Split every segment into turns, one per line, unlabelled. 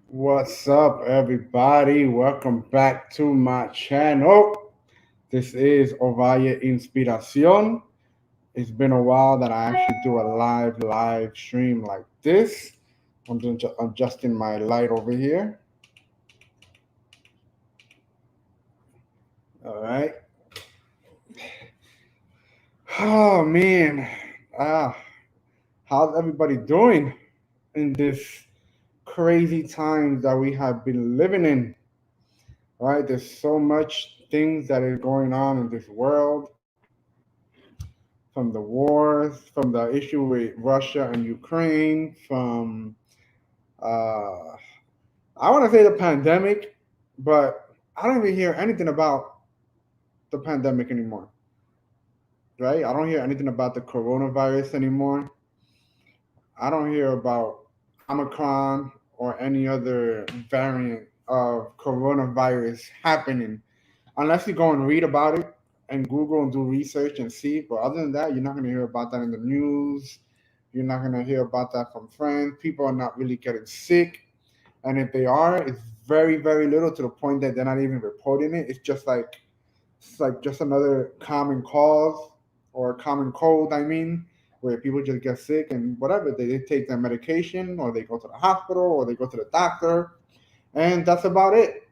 What's up, everybody? Welcome back to my channel. This is Ovaya Inspiración. It's been a while that I actually do a live stream like this. Adjusting my light over here. All right. Oh man. Ah, how's everybody doing in this crazy times that we have been living in? All right. There's so much things that is going on in this world from the wars, from the issue with Russia and Ukraine, from uh, I want to say the pandemic, but I don't even hear anything about the pandemic anymore, right? I don't hear anything about the coronavirus anymore. I don't hear about Omicron or any other variant of coronavirus happening unless you go and read about it and Google and do research and see. But other than that, you're not going to hear about that in the news. You're not going to hear about that from friends. People are not really getting sick. And if they are, it's very little to the point that they're not even reporting it. It's like just another common cause or common cold, I mean, where people just get sick and whatever. They take their medication or they go to the hospital or they go to the doctor. And that's about it.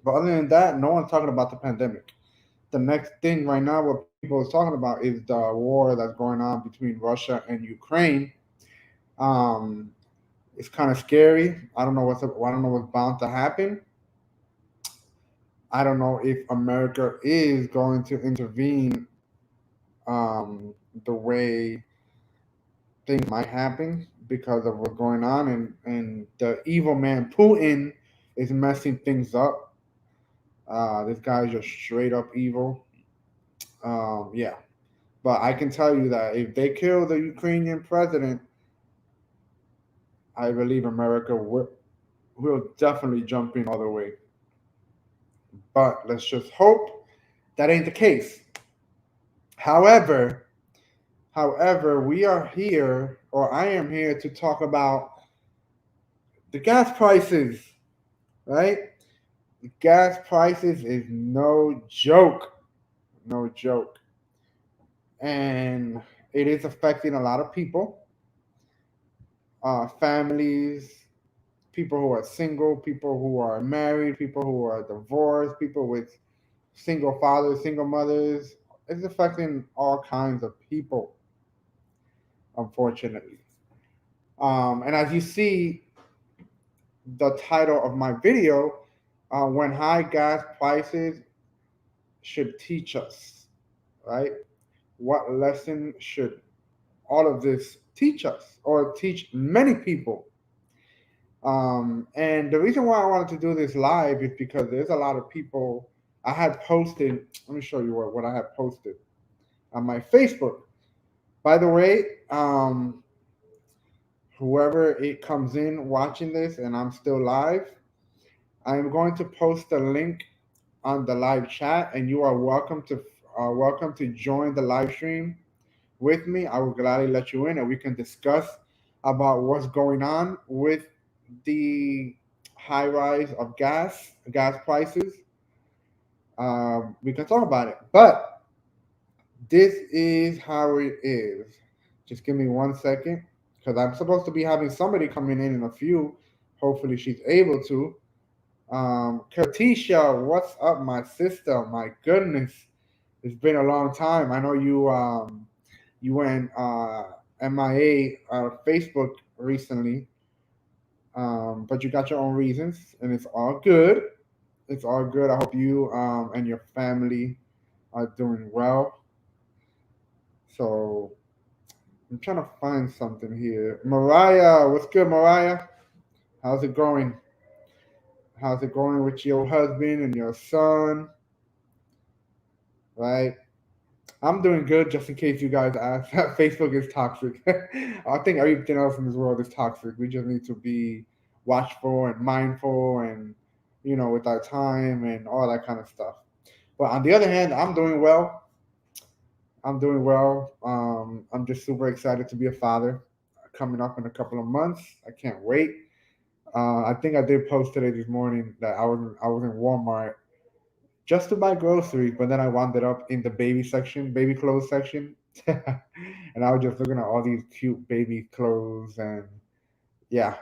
But other than that, no one's talking about the pandemic. The next thing right now, what people is talking about is the war that's going on between Russia and Ukraine. Um, it's kind of scary. I don't know what's bound to happen. I don't know if America is going to intervene the way things might happen because of what's going on, and the evil man Putin is messing things up. This guy is just straight up evil. Yeah, but I can tell you that if they kill the Ukrainian president, I believe America will definitely jump in all the way. But let's just hope that ain't the case. However, we are here, or I am here to talk about the gas prices, right? The gas prices is no joke, no joke. And it is affecting a lot of people, families, people who are single, people who are married, people who are divorced, people with single fathers, single mothers. It's affecting all kinds of people, unfortunately. And as you see, the title of my video, when high gas prices should teach us, right? What lesson should all of this teach us or teach many people? And the reason why I wanted to do this live is because there's a lot of people I had posted. Let me show you what I had posted on my Facebook. By the way, whoever it comes in watching this and I'm still live, I'm going to post a link on the live chat, and you are welcome to join the live stream with me. I will gladly let you in, and we can discuss about what's going on with the high rise of gas prices. We can talk about it, but this is how it is. Just give me 1 second, because I'm supposed to be having somebody coming in a few. Hopefully, she's able to. Katisha, what's up, my sister? My goodness, it's been a long time. I know you went MIA Facebook recently, but you got your own reasons, and it's all good. It's all good. I hope you and your family are doing well. So I'm trying to find something here. Mariah, what's good, Mariah? How's it going? How's it going with your husband and your son? Right? I'm doing good. Just in case you guys ask, Facebook is toxic. I think everything else in this world is toxic. We just need to be watchful and mindful, and with our time and all that kind of stuff. But on the other hand, I'm doing well. I'm doing well. I'm just super excited to be a father coming up in a couple of months. I can't wait. I think I did post today this morning that I was in Walmart just to buy groceries, but then I wound up in the baby section, baby clothes section, and I was just looking at all these cute baby clothes and yeah,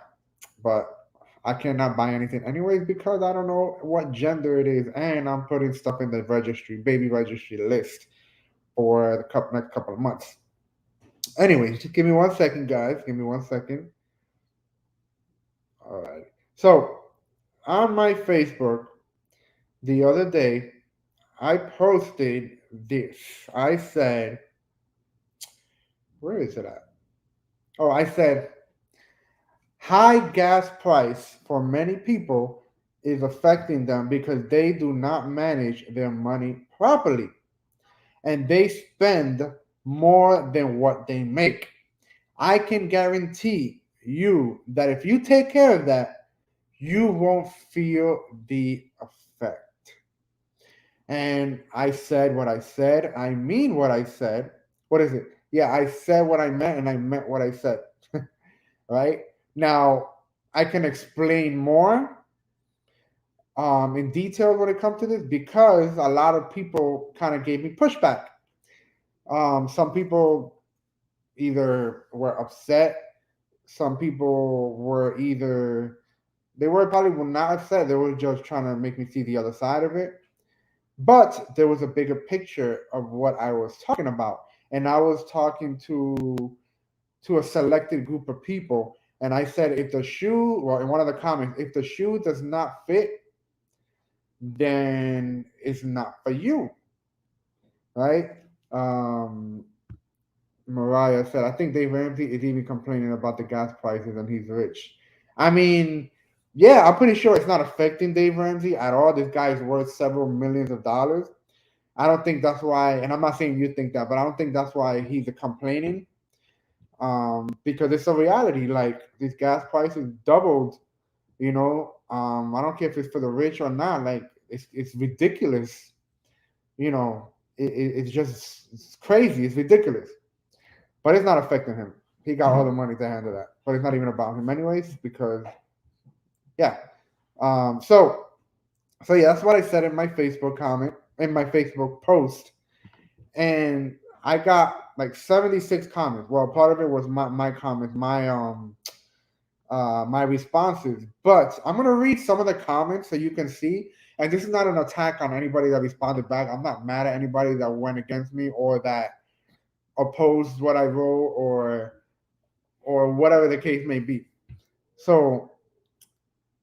but I cannot buy anything anyways because I don't know what gender it is, and I'm putting stuff in the registry, baby registry list for the next couple of months. Anyways, just give me 1 second, guys. Give me 1 second. All right. So on my Facebook the other day, I posted this. I said, where is it at? Oh, I said, high gas price for many people is affecting them because they do not manage their money properly and they spend more than what they make. I can guarantee you that if you take care of that, you won't feel the effect. And I said what I said. I mean what I said. What is it? Yeah, I said what I meant and I meant what I said. Right? Now, I can explain more in detail when it comes to this because a lot of people kind of gave me pushback. Some people either were upset, some people were either they were probably not upset, they were just trying to make me see the other side of it. But there was a bigger picture of what I was talking about. And I was talking to a selected group of people. And I said, if the shoe, well, in one of the comments, if the shoe does not fit, then it's not for you, right? Um, Mariah said, I think Dave Ramsey is even complaining about the gas prices and he's rich. I mean, yeah, I'm pretty sure it's not affecting Dave Ramsey at all. This guy is worth several millions of dollars. I don't think that's why, and I'm not saying you think that, but I don't think that's why he's complaining. Because it's a reality. Like these gas prices doubled. I don't care if it's for the rich or not. Like it's ridiculous. It's just it's crazy. It's ridiculous. But it's not affecting him. He got all the money to handle that. But it's not even about him anyways, because yeah. So yeah, that's what I said in my Facebook comment, in my Facebook post. And I got like 76 comments. Well, part of it was my comments, my responses. But I'm gonna read some of the comments so you can see. And this is not an attack on anybody that responded back. I'm not mad at anybody that went against me or that opposed what I wrote or whatever the case may be. So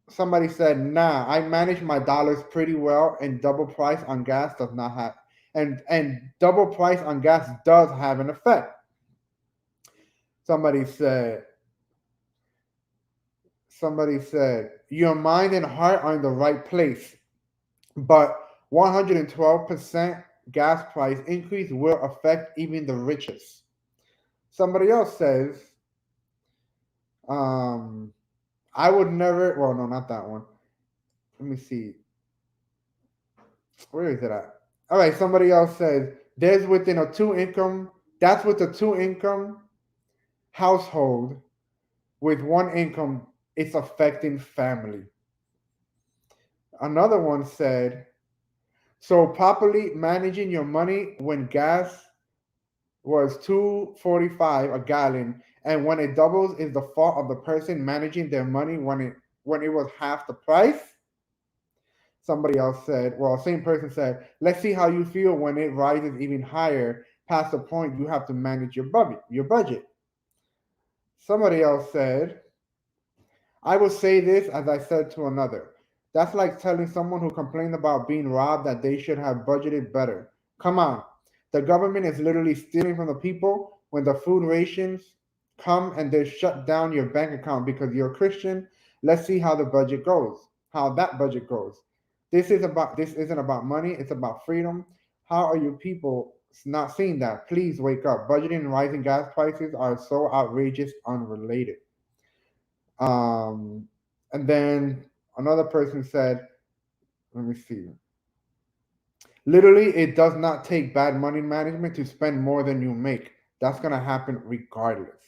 somebody said, "Nah, I manage my dollars pretty well, and double price on gas does not have, and double price on gas does have an effect." Somebody said, "Your mind and heart are in the right place, but 112% gas price increase will affect even the richest." Somebody else says, um, "I would never." Well, no, not that one. Let me see. Where is it at? All right, somebody else says there's within a two income, that's with a two income household with one income, it's affecting family. Another one said, so properly managing your money when gas was 2.45 a gallon and when it doubles is the fault of the person managing their money when it was half the price. Somebody else said, well, same person said, let's see how you feel when it rises even higher past the point you have to manage your budget. Somebody else said, I will say this as I said to another. That's like telling someone who complained about being robbed that they should have budgeted better. Come on. The government is literally stealing from the people when the food rations come and they shut down your bank account because you're a Christian. Let's see how the budget goes. How that budget goes. This isn't about money, it's about freedom. How are you people not seeing that? Please wake up. Budgeting and rising gas prices are so outrageous, unrelated. Um, and then another person said, let me see. Literally, it does not take bad money management to spend more than you make. That's going to happen regardless.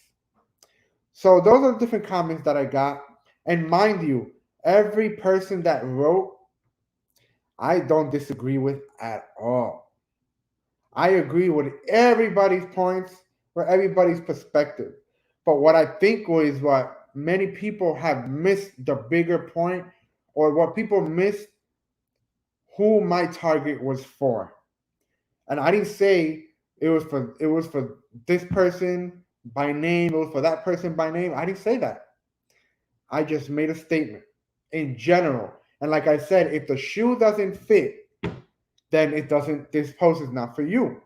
So those are different comments that I got. And mind you, every person that wrote, I don't disagree with at all. I agree with everybody's points or everybody's perspective. But what I think was what many people have missed the bigger point, or what people missed who my target was for. And I didn't say it was for this person by name, it was for that person by name. I didn't say that. I just made a statement in general. And like I said, if the shoe doesn't fit, then it doesn't, this post is not for you.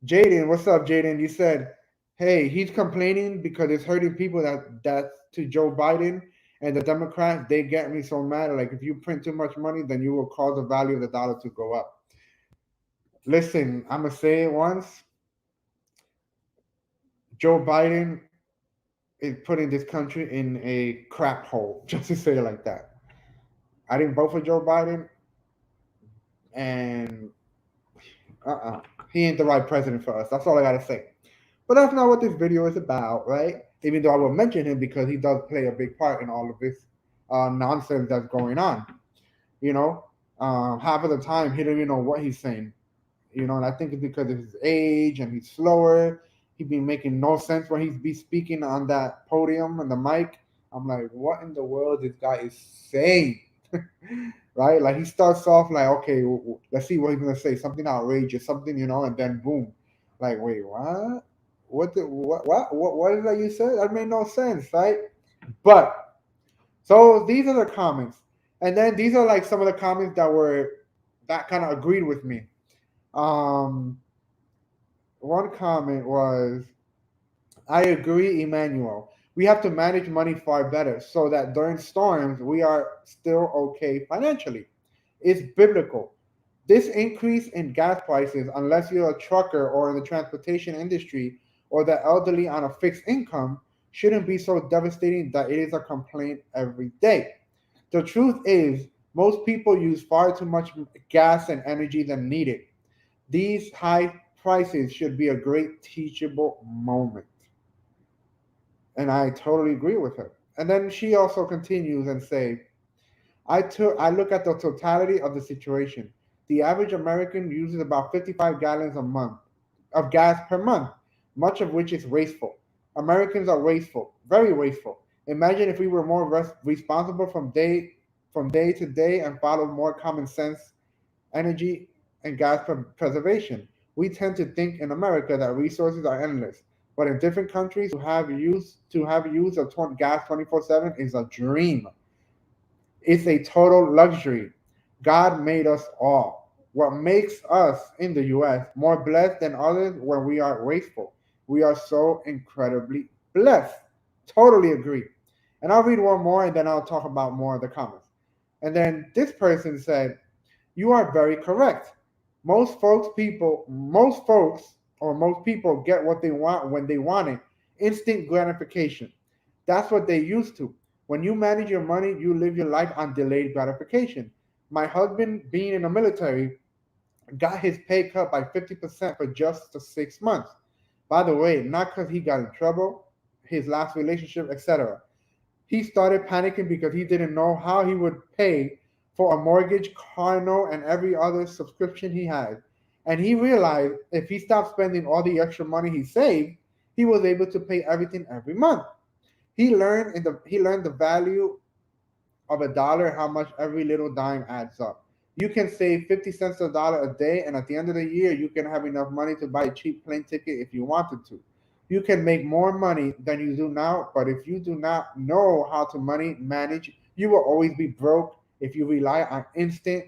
Jaden, what's up, Jaden? You said, hey, he's complaining because it's hurting people that's to Joe Biden and the Democrats. They get me so mad. Like, if you print too much money, then you will cause the value of the dollar to go up. Listen, I'm going to say it once. Joe Biden is putting this country in a crap hole, just to say it like that. I didn't vote for Joe Biden, and he ain't the right president for us. That's all I got to say. But that's not what this video is about, right? Even though I will mention him because he does play a big part in all of this nonsense that's going on. You know, half of the time he don't even know what he's saying. You know, and I think it's because of his age and he's slower. He be making no sense when he's be speaking on that podium and the mic. I'm like, what in the world this guy is saying? Right? Like he starts off like, okay, let's see what he's gonna say, something outrageous, something, and then boom, like, wait, what? What is that you said? That made no sense, right? But so these are the comments, and then these are like some of the comments that kind of agreed with me. Um, One comment was, I agree, Emmanuel. We have to manage money far better so that during storms we are still okay financially. It's biblical. This increase in gas prices, unless you're a trucker or in the transportation industry or the elderly on a fixed income, shouldn't be so devastating that it is a complaint every day. The truth is, most people use far too much gas and energy than needed. These high prices should be a great teachable moment. And I totally agree with her. And then she also continues and say, I look at the totality of the situation. The average American uses about 55 gallons a month of gas per month, much of which is wasteful. Americans are wasteful, very wasteful. Imagine if we were more responsible from day to day and followed more common sense energy and gas preservation. We tend to think in America that resources are endless, but in different countries, to have use of gas 24/7 is a dream. It's a total luxury. God made us all. What makes us in the US more blessed than others when we are wasteful? We are so incredibly blessed. Totally agree. And I'll read one more and then I'll talk about more of the comments. And then this person said, you are very correct. Most people get what they want when they want it. Instant gratification. That's what they used to. When you manage your money, you live your life on delayed gratification. My husband, being in the military, got his pay cut by 50% for just the 6 months. By the way, not because he got in trouble, his last relationship, etc. He started panicking because he didn't know how he would pay for a mortgage, car note, and every other subscription he had. And he realized if he stopped spending all the extra money he saved, he was able to pay everything every month. He learned the value of a dollar, how much every little dime adds up. You can save 50 cents a dollar a day, and at the end of the year, you can have enough money to buy a cheap plane ticket if you wanted to. You can make more money than you do now, but if you do not know how to money manage, you will always be broke. If you rely on instant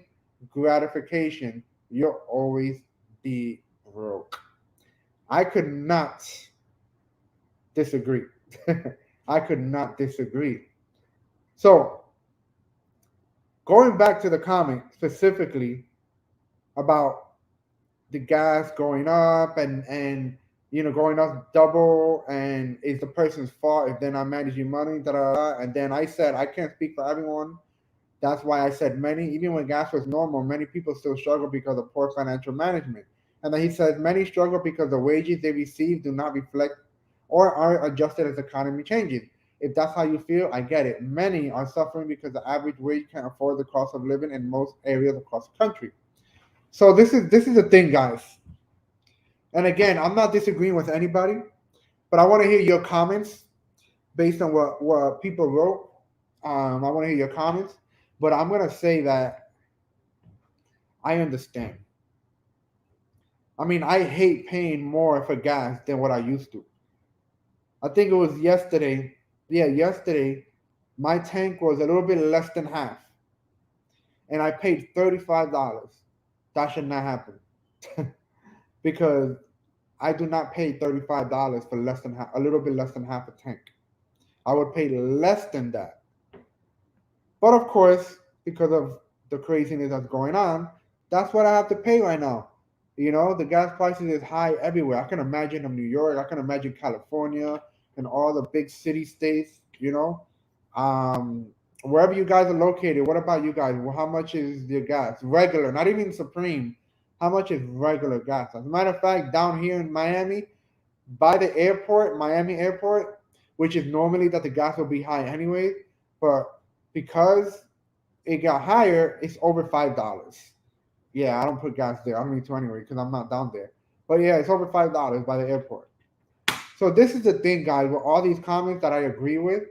gratification, you'll always be broke. I could not disagree. I could not disagree. So, going back to the comment specifically about the gas going up and going up double, and it's the person's fault if they're not managing money, da da da. And then I said I can't speak for everyone. That's why I said many, even when gas was normal, many people still struggle because of poor financial management. And then he says many struggle because the wages they receive do not reflect or are adjusted as the economy changes. If that's how you feel, I get it. Many are suffering because the average wage can't afford the cost of living in most areas across the country. So this is the thing, guys. And again, I'm not disagreeing with anybody, but I want to hear your comments based on what people wrote. I want to hear your comments, but I'm gonna say that I understand. I mean, I hate paying more for gas than what I used to. I think it was yesterday. Yeah, yesterday, my tank was a little bit less than half, and I paid $35. That should not happen because I do not pay $35 for less than half, a little bit less than half a tank. I would pay less than that. But of course, because of the craziness that's going on, that's what I have to pay right now. The gas prices is high everywhere. I can imagine in New York, I can imagine California and all the big city states, Um, wherever you guys are located, what about you guys? Well, how much is your gas? Regular, not even Supreme. How much is regular gas? As a matter of fact, down here in Miami, by the airport, Miami airport, which is normally that the gas will be high anyway, but because it got higher, it's over $5. Yeah, I don't put gas there. I don't need to anyway because I'm not down there. But yeah, it's over $5 by the airport. So this is the thing, guys. With all these comments that I agree with,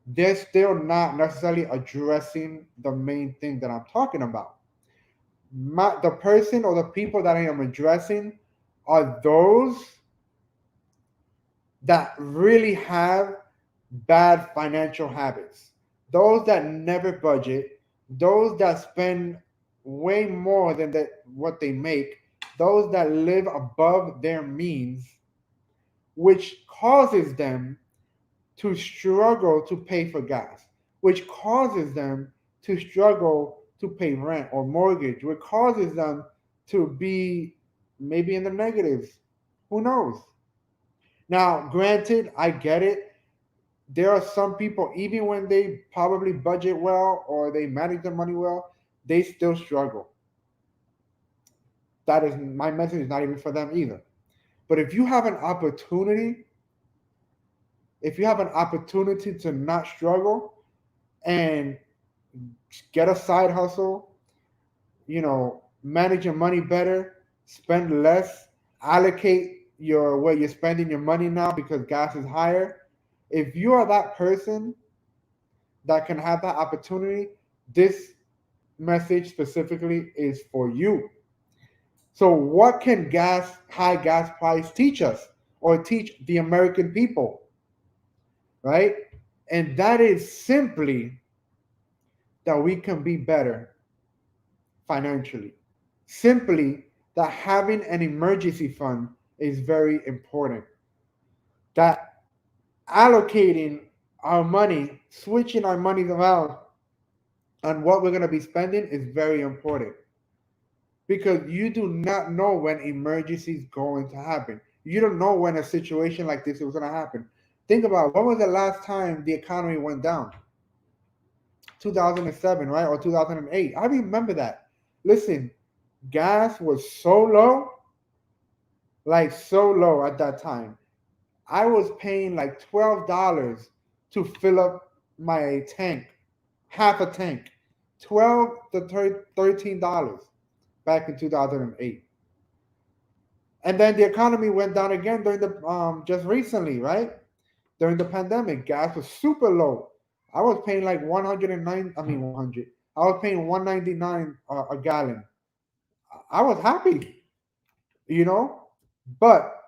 they're still not necessarily addressing the main thing that I'm talking about. The person or the people that I am addressing are those that really have bad financial habits, those that never budget, those that spend way more than what they make, those that live above their means, which causes them to struggle to pay for gas, which causes them to struggle to pay rent or mortgage, which causes them to be maybe in the negatives. Who knows? Now, granted, I get it. There are some people, even when they probably budget well or they manage their money well, they still struggle. That is my message is not even for them either. But if you have an opportunity to not struggle and get a side hustle, manage your money better, spend less, allocate your where you're spending your money now because gas is higher. If you are that person that can have that opportunity, this message specifically is for you. So what can high gas price teach us or teach the American people, right? And that is simply that we can be better financially. Simply that having an emergency fund is very important. That allocating our money, switching our money around on what we're going to be spending is very important because you do not know when emergency is going to happen. You don't know when a situation like this is going to happen. Think about when was the last time the economy went down? 2007, right? Or 2008. I remember that. Listen, gas was so low, like so low at that time. I was paying like $12 to fill up my tank, half a tank. 12 to $13 back in 2008. And then the economy went down again during the just recently, right? During the pandemic, gas was super low. I was paying like 109. I mean 100. I was paying 199 a gallon. I was happy, you know. But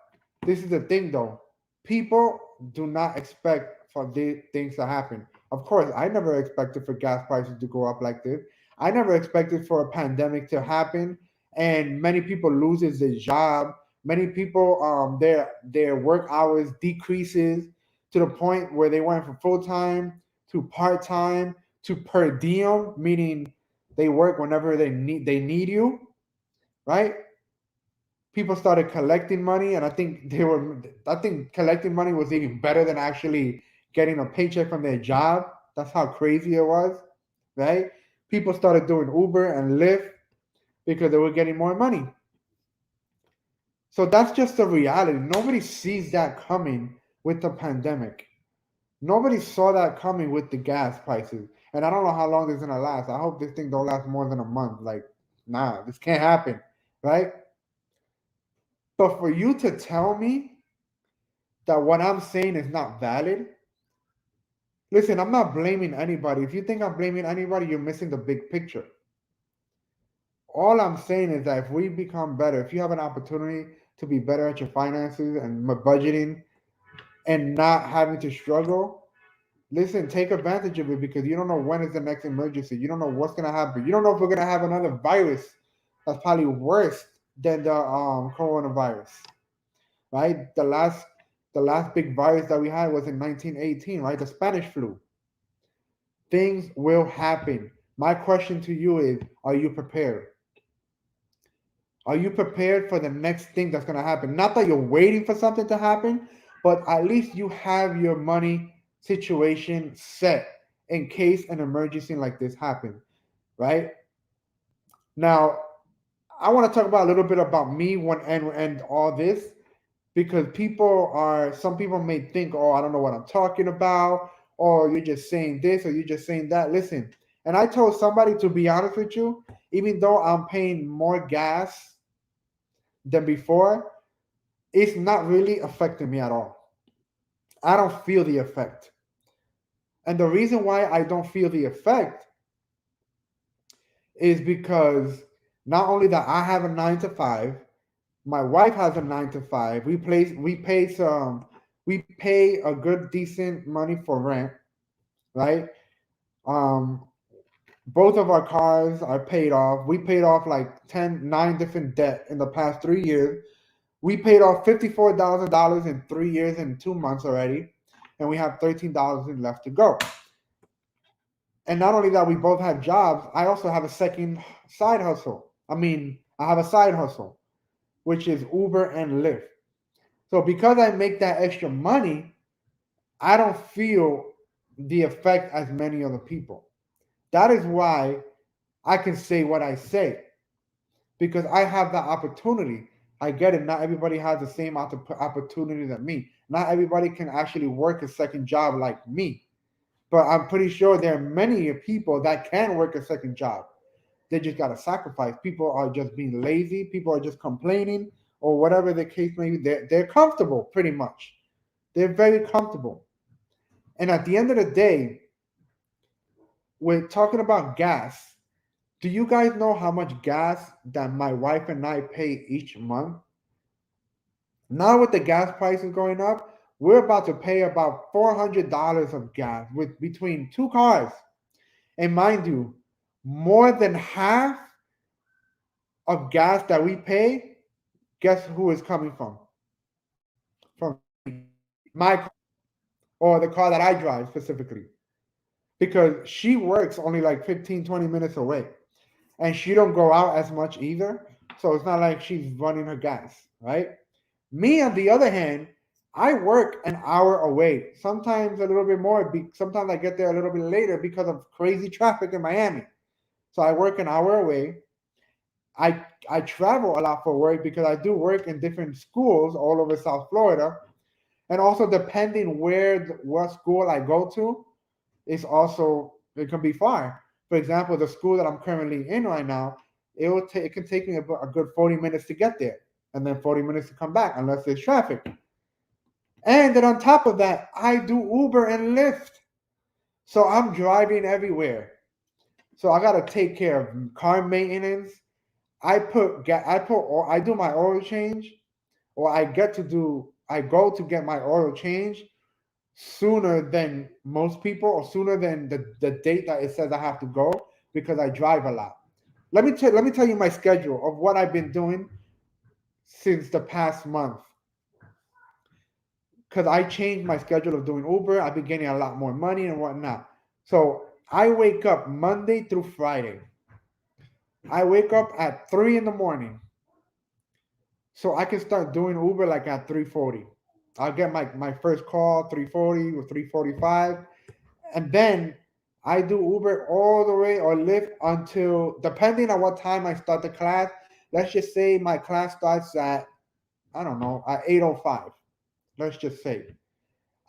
this is the thing, though. People do not expect for these things to happen. Of course, I never expected for gas prices to go up like this. I never expected for a pandemic to happen and many people loses their job. Many people their work hours decreases to the point where they went from full time to part time to per diem, meaning they work whenever they need you, right? People started collecting money, and I think collecting money was even better than actually getting a paycheck from their job. That's how crazy it was, right? People started doing Uber and Lyft because they were getting more money. So that's just the reality. Nobody sees that coming with the pandemic. Nobody saw that coming with the gas prices. And I don't know how long this is gonna last. I hope this thing don't last more than a month. Like, nah, this can't happen. Right? But for you to tell me that what I'm saying is not valid, listen, I'm not blaming anybody. If you think I'm blaming anybody, you're missing the big picture. All I'm saying is that if we become better, if you have an opportunity to be better at your finances and budgeting and not having to struggle, listen, take advantage of it because you don't know when is the next emergency. You don't know what's gonna happen. You don't know if we're gonna have another virus that's probably worse than the coronavirus, right? The last big virus that we had was in 1918, right? The Spanish flu. Things will happen. My question to you is, are you prepared? Are you prepared for the next thing that's gonna happen? Not that you're waiting for something to happen, but at least you have your money situation set in case an emergency like this happens, right? Now, I want to talk about a little bit about me when and all this because some people may think, oh, I don't know what I'm talking about, or you're just saying this, or you're just saying that. Listen, and I told somebody to be honest with you, even though I'm paying more gas than before, it's not really affecting me at all. I don't feel the effect. And the reason why I don't feel the effect is because not only that I have a 9 to 5, my wife has a 9 to 5. We pay a good decent money for rent, right? Um, both of our cars are paid off. We paid off like 9 different debt in the past 3 years. We paid off $54,000 in 3 years and 2 months already, and we have $13 left to go. And not only that, we both have jobs. I also have a second side hustle. I have a side hustle, which is Uber and Lyft. So because I make that extra money, I don't feel the effect as many other people. That is why I can say what I say because I have that opportunity. I get it. Not everybody has the same opportunity that me. Not everybody can actually work a second job like me. But I'm pretty sure there are many people that can work a second job. They just got to sacrifice. People are just being lazy. People are just complaining or whatever the case may be. They're comfortable pretty much. They're very comfortable. And at the end of the day, we're talking about gas. Do you guys know how much gas that my wife and I pay each month? Now with the gas prices going up, we're about to pay about $400 of gas with between two cars. And mind you, more than half of gas that we pay, guess who is coming from? From my car or the car that I drive specifically. Because she works only like 15, 20 minutes away. And she don't go out as much either. So it's not like she's running her gas, right? Me, on the other hand, I work an hour away, sometimes a little bit more. Sometimes I get there a little bit later because of crazy traffic in Miami. So I work an hour away. I travel a lot for work because I do work in different schools all over South Florida, and also depending what school I go to, is also it can be far. For example, the school that I'm currently in right now, it can take me a good 40 minutes to get there, and then 40 minutes to come back unless there's traffic. And then on top of that, I do Uber and Lyft, so I'm driving everywhere. So I gotta take care of car maintenance. I do my oil change, or I go to get my oil change sooner than most people, or sooner than the date that it says I have to go because I drive a lot. Let me tell you my schedule of what I've been doing since the past month. Because I changed my schedule of doing Uber. I've been getting a lot more money and whatnot. So I wake up Monday through Friday. I wake up at 3 in the morning. So I can start doing Uber like at 3:40. I'll get my first call 3:40 or 3:45. And then I do Uber all the way or Lyft until depending on what time I start the class. Let's just say my class starts at I don't know at 8:05. Let's just say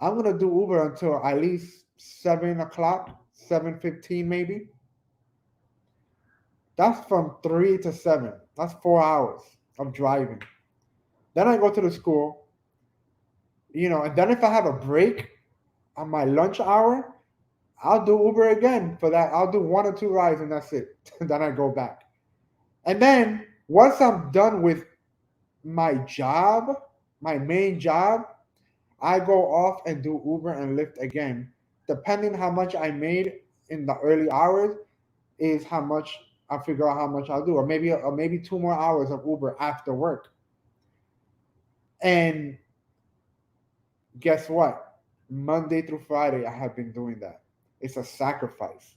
I'm gonna do Uber until at least 7 o'clock, 7:15 maybe. That's from 3 to 7. That's 4 hours of driving. Then I go to the school, and then if I have a break on my lunch hour, I'll do Uber again for that. I'll do one or two rides and that's it. Then I go back. And then once I'm done with my job, my main job, I go off and do Uber and Lyft again. Depending how much I made in the early hours is how much I figure out how much I'll do, or maybe 2 more hours of Uber after work. And guess what? Monday through Friday, I have been doing that. It's a sacrifice.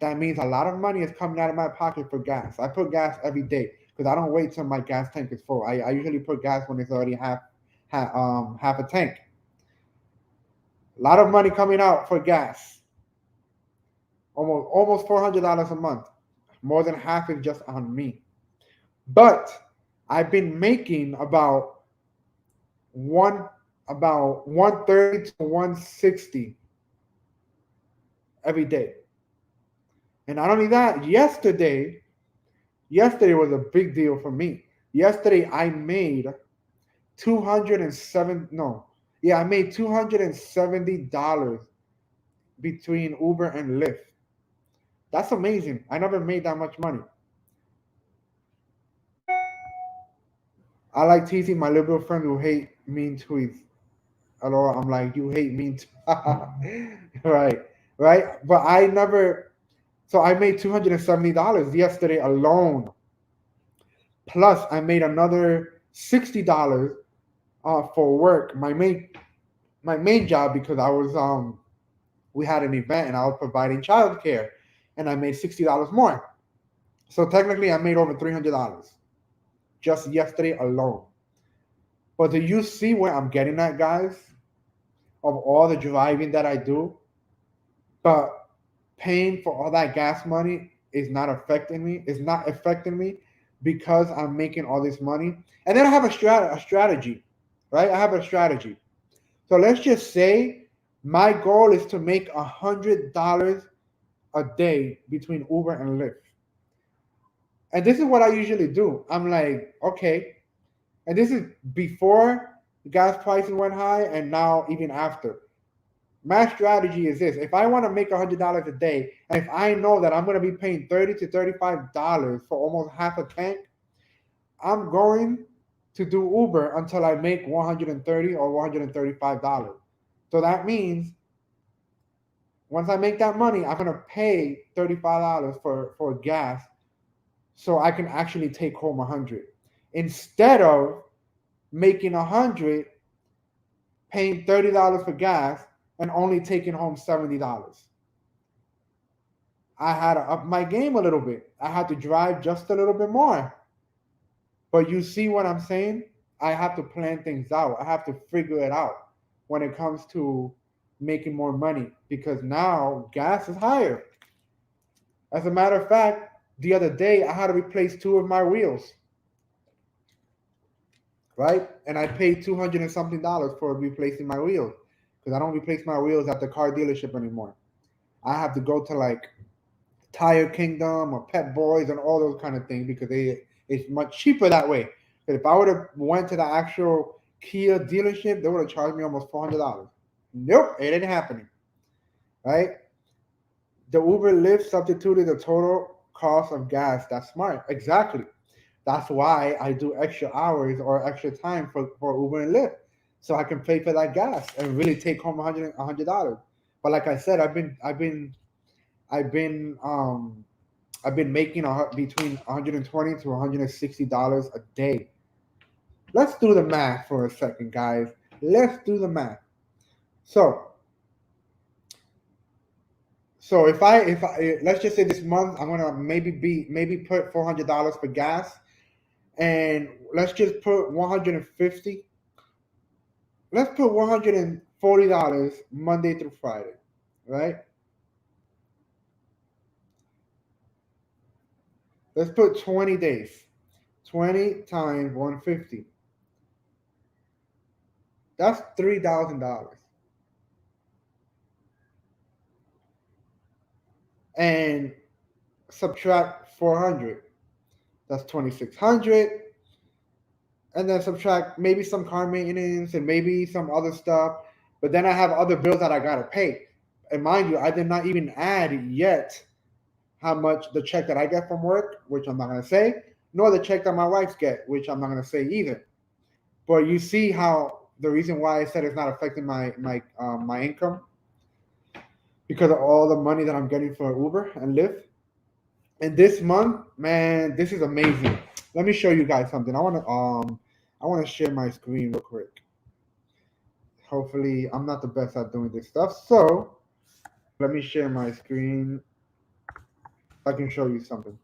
That means a lot of money is coming out of my pocket for gas. I put gas every day because I don't wait till my gas tank is full. I usually put gas when it's already half a tank. A lot of money coming out for gas. Almost $400 a month. More than half is just on me. But I've been making one about 130 to 160 every day. And not only that, yesterday was a big deal for me. Yesterday I made 207 no. Yeah, I made $270 between Uber and Lyft. That's amazing. I never made that much money. I like teasing my liberal friend who hate mean tweets. Hello, I'm like, you hate mean right, right? But I never so I made $270 yesterday alone. Plus I made another $60 for work. My main job because I was we had an event and I was providing childcare and I made $60 more. So technically I made over $300 just yesterday alone. But do you see where I'm getting at, guys? Of all the driving that I do, but paying for all that gas money is not affecting me. It's not affecting me because I'm making all this money. And then I have a strategy, right? I have a strategy. So let's just say my goal is to make $100 a day between Uber and Lyft. And this is what I usually do. I'm like, okay, and this is before the gas prices went high and now even after. My strategy is this: if I want to make $100 a day, and if I know that I'm going to be paying $30 to $35 for almost half a tank, I'm going to do Uber until I make $130 or $135. So that means once I make that money, I'm going to pay $35 for gas so I can actually take home 100 instead of making 100, paying $30 for gas, and only taking home $70. I had to up my game a little bit. I had to drive just a little bit more. But you see what I'm saying? I have to plan things out. I have to figure it out when it comes to making more money because now gas is higher. As a matter of fact, the other day I had to replace two of my wheels, right? And I paid 200 and something dollars for replacing my wheels because I don't replace my wheels at the car dealership anymore. I have to go to like Tire Kingdom or Pet Boys and all those kind of things because it's much cheaper that way. Because if I would have went to the actual Kia dealership, they would have charged me almost $400. Nope, it ain't happening. Right? The Uber Lyft substituted the total cost of gas. That's smart. Exactly. That's why I do extra hours or extra time for Uber and Lyft. So I can pay for that gas and really take home $100. But like I said, I've been I've been making between 120 to $160 a day. Let's do the math for a second, guys. Let's do the math. So, so if I let's just say this month I'm gonna maybe put $400 for gas, and let's just put 150. Let's put $140 Monday through Friday, right? Let's put 20 days. 20 times 150. That's $3,000. and subtract 400. That's 2600. And then subtract maybe some car maintenance and maybe some other stuff. But then I have other bills that I gotta pay. And mind you, I did not even add yet how much the check that I get from work, which I'm not gonna say, nor the check that my wife's get, which I'm not gonna say either. But you see how the reason why I said it's not affecting my income because of all the money that I'm getting for Uber and Lyft. And this month, man, this is amazing. Let me show you guys something. I wanna share my screen real quick. Hopefully, I'm not the best at doing this stuff. So let me share my screen. I can show you something.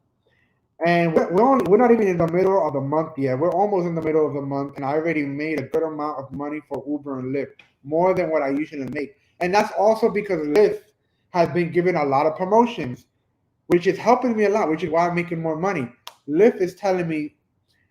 And we're not even in the middle of the month yet. We're almost in the middle of the month, and I already made a good amount of money for Uber and Lyft, more than what I usually make. And that's also because Lyft has been giving a lot of promotions, which is helping me a lot, which is why I'm making more money. Lyft is telling me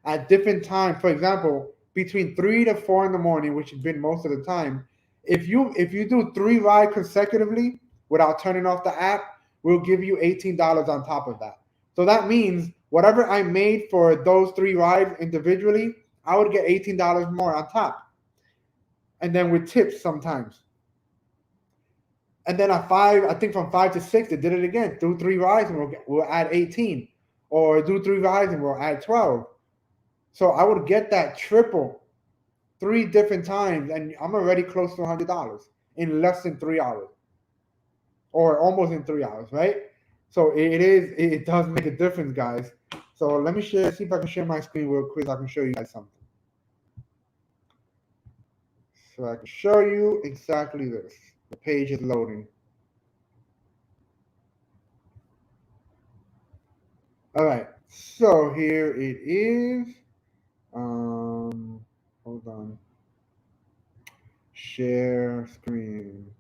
at different times, for example, between 3 to 4 in the morning, which has been most of the time, if you do 3 rides consecutively without turning off the app, we'll give you $18 on top of that. So that means whatever I made for those 3 rides individually, I would get $18 more on top. And then with tips sometimes. And then at 5, I think from 5 to 6, they did it again. Do 3 rides and we'll add 18. Or do 3 rides and we'll add 12. So I would get that triple 3 different times, and I'm already close to $100 in less than 3 hours, or almost in 3 hours, right? So it does make a difference, guys. So let me see if I can share my screen real quick. So I can show you guys something. So I can show you exactly this. The page is loading. All right. So here it is. Hold on. Share screen.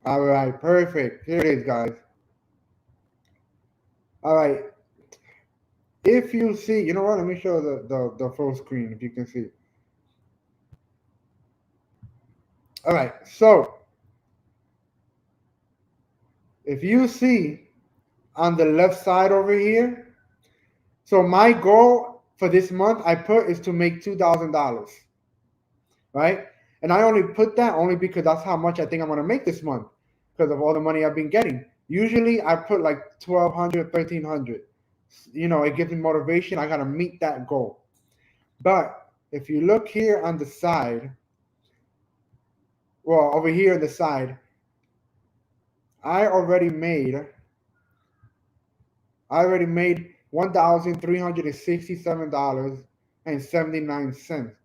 All right, perfect. Here it is, guys. All right. If you see, you know what? Let me show the full screen if you can see. All right. So if you see on the left side over here, so my goal for this month I put is to make $2,000, right? And I only put that only because that's how much I think I'm gonna make this month because of all the money I've been getting. Usually I put like 1,200, 1,300. You know, it gives me motivation. I gotta meet that goal. But if you look here on the side, well, over here on the side, I already made $1,367.79.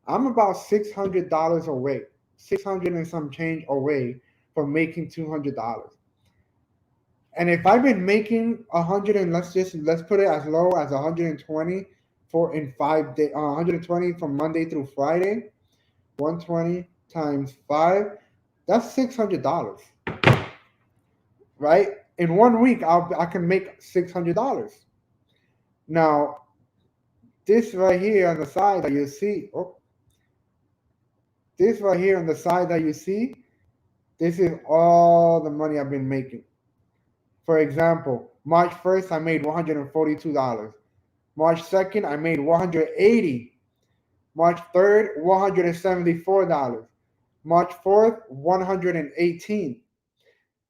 I'm about $600 away, 600 and some change away from making $200. And if I've been making 100, and let's put it as low as 120 for in 5 days, 120 from Monday through Friday, 120 times 5, that's $600, right? In 1 week, I can make $600. Now, this right here on the side that you see, this right here on the side that you see, this is all the money I've been making. For example, March 1st, I made $142. March 2nd, I made $180. March 3rd, $174. March 4th, $118.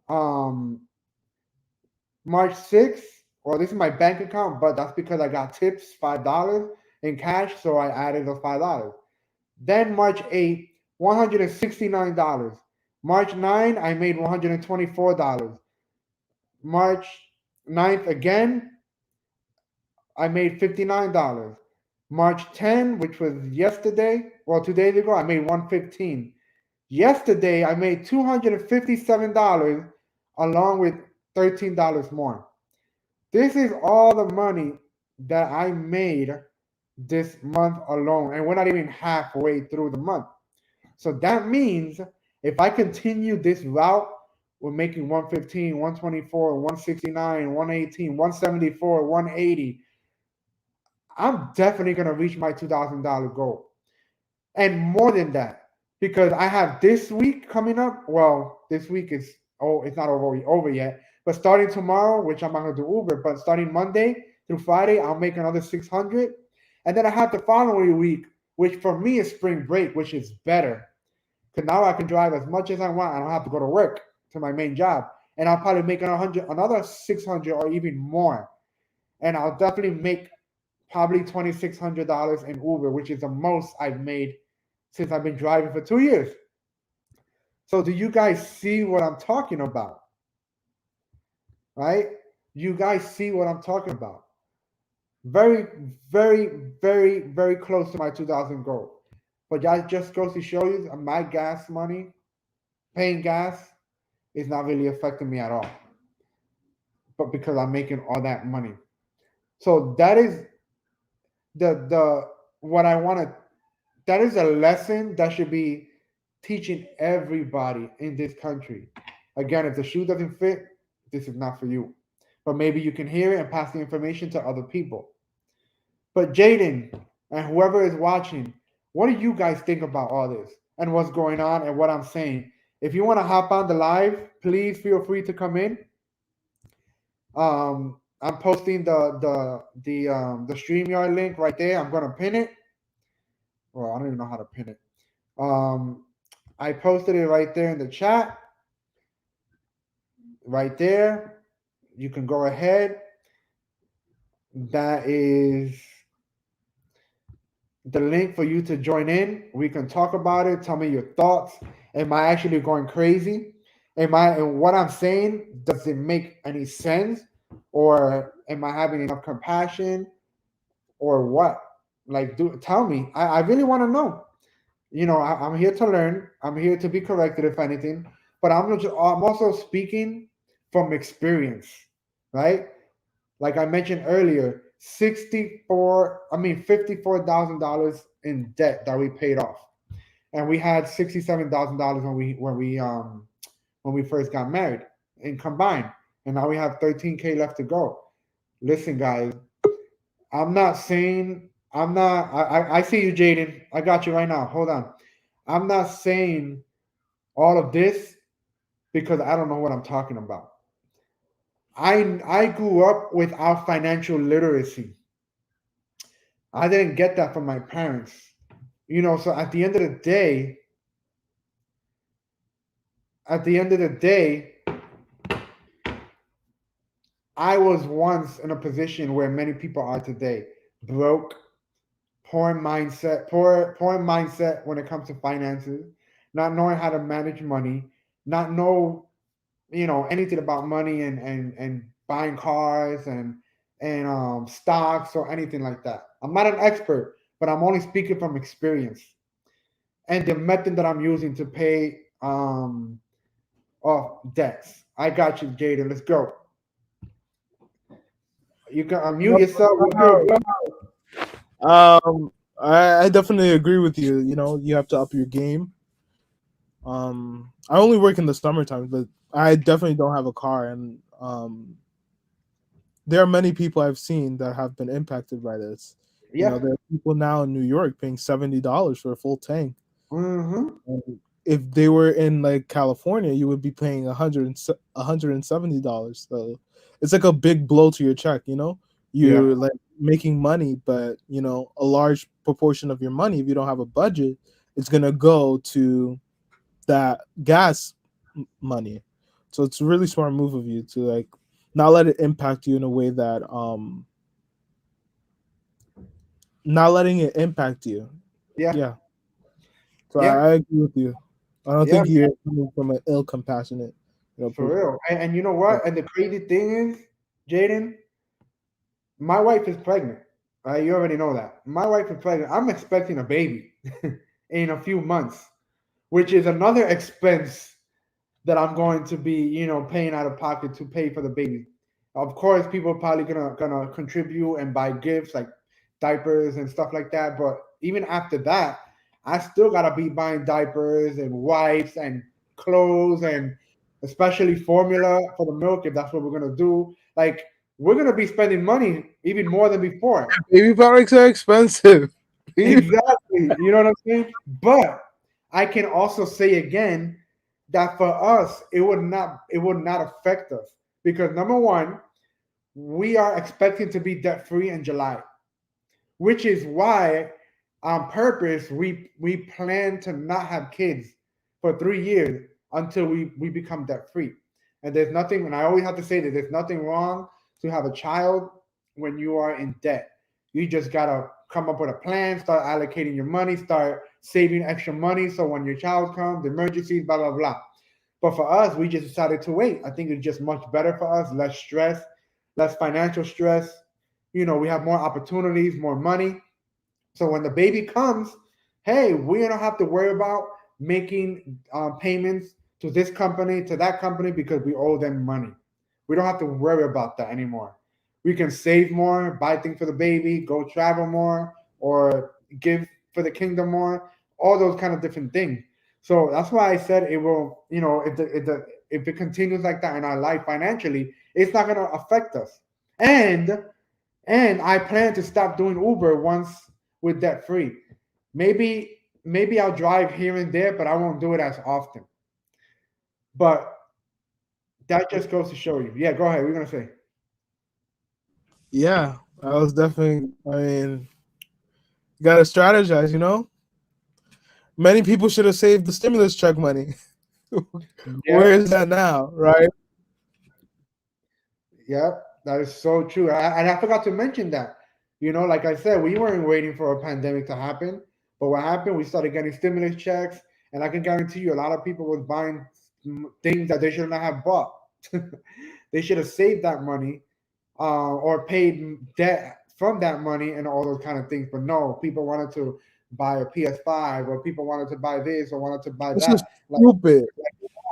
Um, March 6th, well, this is my bank account, but that's because I got tips, $5 in cash, so I added those $5. Then March 8th, $169. March 9th, I made $124. March 9th again, I made $59. March 10th, which was yesterday, well, 2 days ago, I made $115. Yesterday, I made $257 along with $13 more. This is all the money that I made this month alone, and we're not even halfway through the month. So that means if I continue this route, we're making 115, 124, 169, 118, 174, 180. I'm definitely gonna reach my $2,000 goal. And more than that, because I have this week coming up. Well, this week is Oh, it's not over yet. But starting tomorrow, which I'm not gonna do Uber, but starting Monday through Friday, I'll make another 600, and then I have the following week, which for me is spring break, which is better because now I can drive as much as I want. I don't have to go to work to my main job, and I'll probably make another 600 or even more, and I'll definitely make probably $2,600 in Uber, which is the most I've made since I've been driving for 2 years. So do you guys see what I'm talking about? Right? You guys see what I'm talking about? Very, very, very, very close to my 2000 goal. But that just goes to show you my gas money, paying gas, is not really affecting me at all. But because I'm making all that money. So that is the what I want to, that is a lesson that should be teaching everybody in this country. Again, if the shoe doesn't fit, this is not for you. But maybe you can hear it and pass the information to other people. But Jaden and whoever is watching, what do you guys think about all this and what's going on and what I'm saying? If you want to hop on the live, please feel free to come in. I'm posting the StreamYard link right there. I'm gonna pin it. Well, I don't even know how to pin it. Um, I posted it right there in the chat, right there. You can go ahead. That is the link for you to join in. We can talk about it. Tell me your thoughts. Am I actually going crazy? Am I, and what I'm saying, does it make any sense? Or am I having enough compassion? Or what? Like, tell me. I really want to know. I'm here to learn. I'm here to be corrected if anything, but I'm also speaking from experience, right? Like I mentioned earlier, $54,000 in debt that we paid off, and we had $67,000 when we first got married and combined, and now we have 13K left to go. Listen, guys, I'm not saying I'm not. I see you, Jaden. I got you right now. Hold on. I'm not saying all of this because I don't know what I'm talking about. I grew up without financial literacy. I didn't get that from my parents. So at the end of the day, I was once in a position where many people are today, broke, poor mindset when it comes to finances, not knowing how to manage money, not know anything about money and buying cars and stocks or anything like that. I'm not an expert, but I'm only speaking from experience and the method that I'm using to pay off debts. I got you, Jaden. Let's go. You can unmute yourself. Let's go.
I definitely agree with you. You have to up your game. I only work in the summertime, but I definitely don't have a car, and there are many people I've seen that have been impacted by this.
Yeah.
There are people now in New York paying $70 for a full tank.
Mm-hmm.
And if they were in like California, you would be paying $170. So it's like a big blow to your check.
Yeah.
You're like making money, but a large proportion of your money, if you don't have a budget, it's gonna go to that gas money. So it's a really smart move of you to like not let it impact you in a way that not letting it impact you.
Yeah.
Yeah. So
Yeah.
I agree with you. I don't
Yeah.
think you're coming from an ill compassionate,
For
person.
real. And you know
Yeah.
what? And the crazy thing is, Jaden, my wife is pregnant. Right? You already know that. My wife is pregnant. I'm expecting a baby in a few months, which is another expense that I'm going to be, paying out of pocket to pay for the baby. Of course, people are probably gonna contribute and buy gifts like diapers and stuff like that. But even after that, I still gotta be buying diapers and wipes and clothes and especially formula for the milk if that's what we're gonna do. Like we're gonna be spending money even more than before.
Baby products are expensive.
Exactly. You know what I'm saying? But I can also say again that for us it would not affect us because number one, we are expecting to be debt free in July, which is why on purpose we plan to not have kids for 3 years until we become debt free. And there's nothing, and I always have to say that there's nothing wrong to have a child when you are in debt. You just gotta come up with a plan, start allocating your money, start saving extra money so when your child comes, the emergencies, blah blah blah. But for us, we just decided to wait. I think it's just much better for us, less stress, less financial stress. We have more opportunities, more money. So when the baby comes, hey, we don't have to worry about making payments to this company, to that company, because we owe them money. We don't have to worry about that anymore. We can save more, buy things for the baby, go travel more, or give for the kingdom more, all those kind of different things. So that's why I said it will, if it continues like that in our life financially, it's not going to affect us. And I plan to stop doing Uber once with debt free. Maybe I'll drive here and there, but I won't do it as often. But that just goes to show you. Yeah, go ahead. We're gonna say.
Yeah, I was definitely. I mean, you gotta strategize. Many people should have saved the stimulus check money. Where
Yep,
is that now, right?
yep. That is so true. And I forgot to mention that. Like I said, we weren't waiting for a pandemic to happen. But what happened? We started getting stimulus checks, and I can guarantee you, a lot of people was buying things that they should not have bought. They should have saved that money or paid debt from that money and all those kind of things. But no, people wanted to buy a PS5 or people wanted to buy this or wanted to buy
This is
that.
stupid.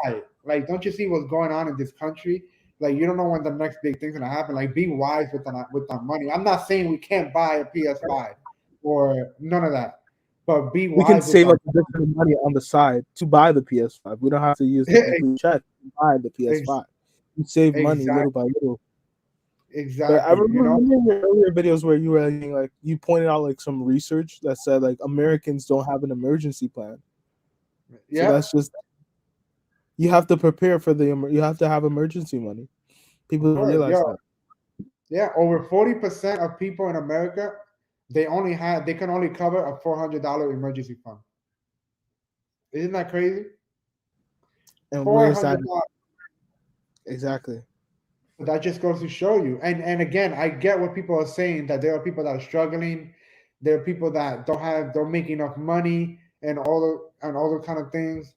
Why? Like, don't you see what's going on in this country? Like, you don't know when the next big thing's gonna happen. Like, be wise with that money. I'm not saying we can't buy a PS5 or none of that, but be
We can
wise with
save
our
up a bit of money on the side to buy the PS5. We don't have to use the complete check to buy the PS5. We save money little by
exactly,
little. But I
exactly.
remember your earlier videos where you were like you pointed out like some research that said like Americans don't have an emergency plan. So
Yep,
that's just you have to prepare for you have to have emergency money. People
of
don't
course.
realize
Yo,
that.
yeah, over 40% of people in America, they can only cover a $400 emergency fund. Isn't that crazy?
And
Four
where's that
hundred dollars.
exactly?
That just goes to show you. And again, I get what people are saying that there are people that are struggling. There are people that don't make enough money and all the kind of things.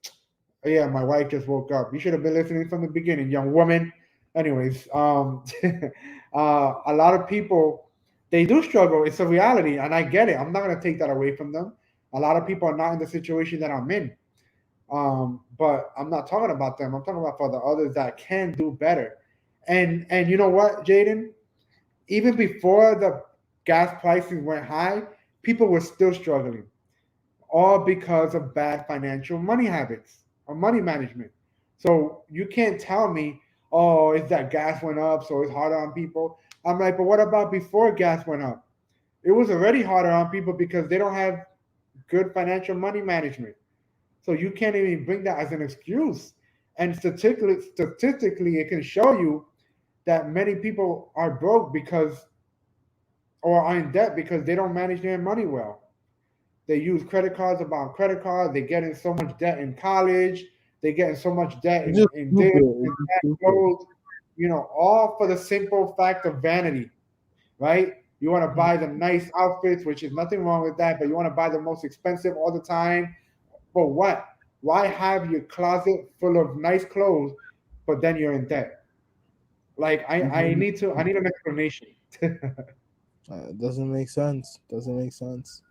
Yeah, my wife just woke up. You should have been listening from the beginning, young woman. Anyways, a lot of people they do struggle. It's a reality, and I get it. I'm not gonna take that away from them. A lot of people are not in the situation that I'm in. But I'm not talking about them. I'm talking about for the others that can do better. And you know what, Jaden? Even before the gas prices went high, people were still struggling, all because of bad financial money habits or money management. So you can't tell me, oh, it's that gas went up, so it's harder on people. I'm like, but what about before gas went up? It was already harder on people because they don't have good financial money management. So you can't even bring that as an excuse. And statistically, it can show you that many people are broke because or are in debt because they don't manage their money well. They use credit cards about credit cards. They get in so much debt in college. They get in so much debt
It's
in,
just
in this
stupid.
and
It's just
that
stupid.
clothes, all for the simple fact of vanity, right? You want to buy the nice outfits, which is nothing wrong with that, but you want to buy the most expensive all the time. For what? Why have your closet full of nice clothes, but then you're in debt? Like I need an explanation. It
It doesn't make sense. Doesn't make sense.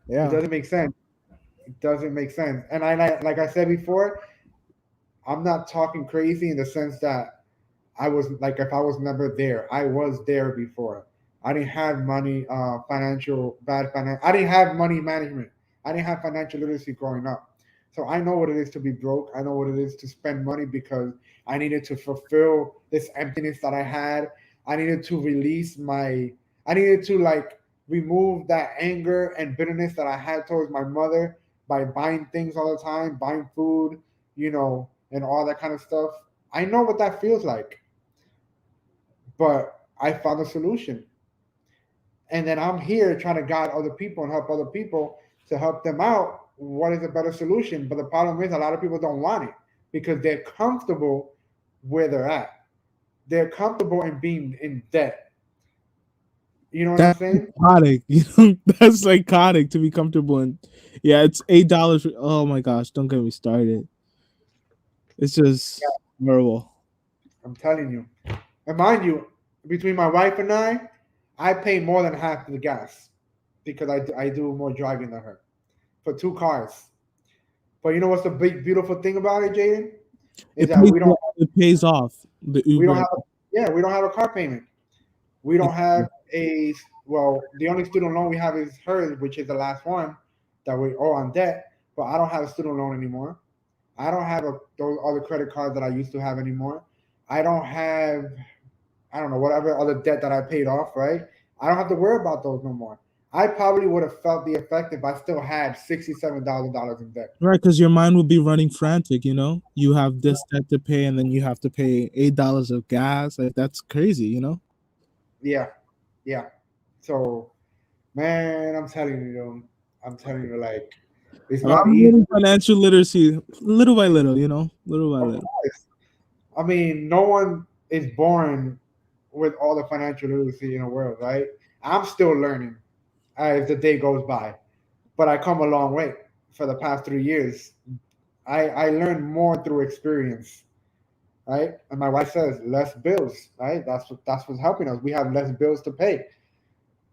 Yeah.
doesn't make sense. It doesn't make sense. And like I said before, I'm not talking crazy in the sense that I was like if I was never there. I was there before. I didn't have money, financial bad finance. I didn't have money management. I didn't have financial literacy growing up. So I know what it is to be broke. I know what it is to spend money because I needed to fulfill this emptiness that I had. I needed to release my. I needed to like remove that anger and bitterness that I had towards my mother by buying things all the time, buying food, and all that kind of stuff. I know what that feels like, but I found a solution. And then I'm here trying to guide other people and help other people to help them out. What is a better solution? But the problem is, a lot of people don't want it because they're comfortable where they're at. They're comfortable in being in debt. You know what I'm
That's
saying?
psychotic. That's psychotic to be comfortable in. Yeah, it's $8. Oh my gosh, don't get me started. It's just horrible.
I'm telling you. And mind you, between my wife and I pay more than half the gas because I do more driving than her for two cars. But you know what's the big beautiful thing about it, Jaden? Is
It
that
pays. It pays off the
we don't
Uber.
have a, yeah, we don't have a car payment. We don't have a well, the only student loan we have is hers, which is the last one that we owe on debt. But I don't have a student loan anymore. I don't have those other credit cards that I used to have anymore. I don't have, I don't know, whatever other debt that I paid off, right? I don't have to worry about those no more. I probably would have felt the effect if I still had $67,000 in debt.
Right, because your mind will be running frantic. You have this debt to pay, and then you have to pay $8 of gas. Like that's crazy.
Yeah, yeah. So, man, I'm telling you, like, it's
I'm
not easy.
learning financial literacy little by little. Little by
Of
little.
course. I mean, no one is born with all the financial literacy in the world, right? I'm still learning as the day goes by, but I come a long way for the past 3 years. I learned more through experience, right? And my wife says less bills, right? That's what's helping us. We have less bills to pay,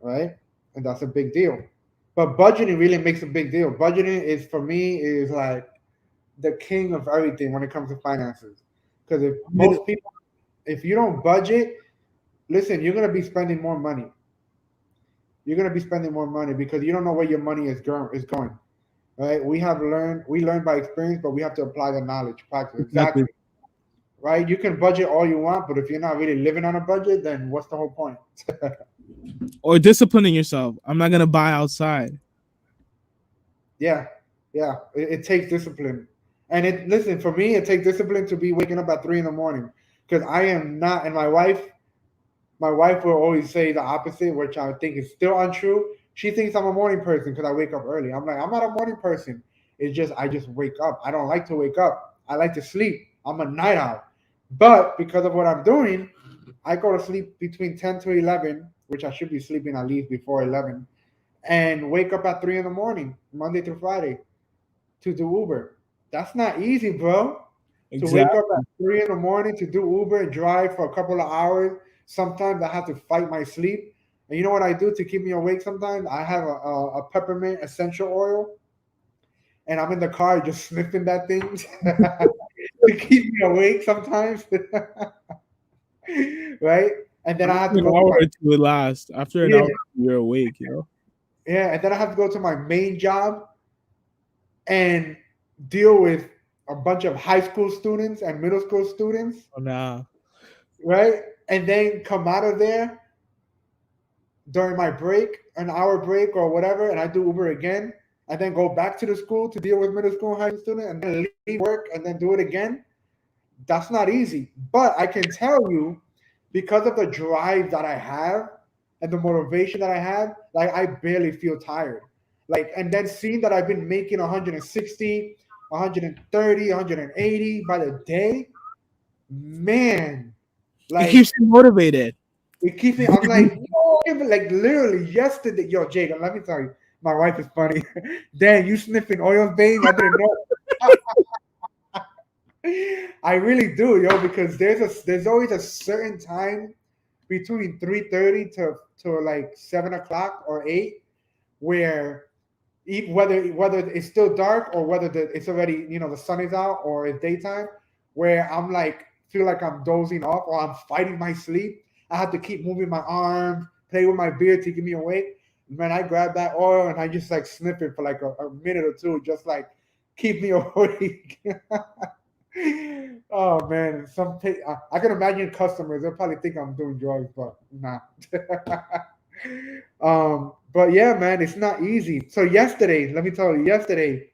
right? And that's a big deal. But budgeting really makes a big deal. Budgeting is for me is like the king of everything when it comes to finances. Because if you don't budget, listen, you're gonna be spending more money. You're gonna be spending more money because you don't know where your money is going. Right? We learn by experience, but we have to apply the knowledge, practice
Exactly.
exactly. Right? You can budget all you want, but if you're not really living on a budget, then what's the whole point?
Or disciplining yourself. I'm not gonna buy outside.
Yeah, yeah. It takes discipline, and it listen for me. It takes discipline to be waking up at 3 in the morning because I am not. And my wife will always say the opposite, which I think is still untrue. She thinks I'm a morning person because I wake up early. I'm like, I'm not a morning person. It's just I just wake up. I don't like to wake up. I like to sleep. I'm a night owl. But because of what I'm doing, I go to sleep between 10 to 11, which I should be sleeping at least before 11, and wake up at 3 in the morning, Monday through Friday, to do Uber. That's not easy, bro. To wake up
Exactly.
at 3 in the morning to do Uber and drive for a couple of hours. Sometimes I have to fight my sleep. And you know what I do to keep me awake sometimes? I have a peppermint essential oil, and I'm in the car just sniffing that thing to keep me awake sometimes. Right? And then I have
After
to
an
go to
hour
my
or two, it lasts. After an
yeah,
hour, you're awake.
yeah, and then I have to go to my main job and deal with a bunch of high school students and middle school students,
Oh, nah.
right? And then come out of there during my break, an hour break or whatever, and I do Uber again, and then go back to the school to deal with middle school and high school students, and then leave work and then do it again. That's not easy. But I can tell you, because of the drive that I have and the motivation that I have, like I barely feel tired. Like, and then seeing that I've been making 160, 130, 180 by the day, man,
It keeps
like
you motivated.
it keeps me. I'm like, no, like literally yesterday, yo, Jake, let me tell you, my wife is funny. Damn, you sniffing oil veins? I didn't know. I really do, yo, because there's always a certain time between 3:30 to like 7 o'clock or 8 where whether it's still dark or whether it's already the sun is out or it's daytime, where I'm like feel like I'm dozing off or I'm fighting my sleep. I have to keep moving my arms, play with my beard to keep me awake. Man, I grab that oil and I just like sniff it for like a minute or two, just like keep me awake. Oh man, I can imagine customers. They'll probably think I'm doing drugs, but nah. But yeah, man, it's not easy. So yesterday, let me tell you, yesterday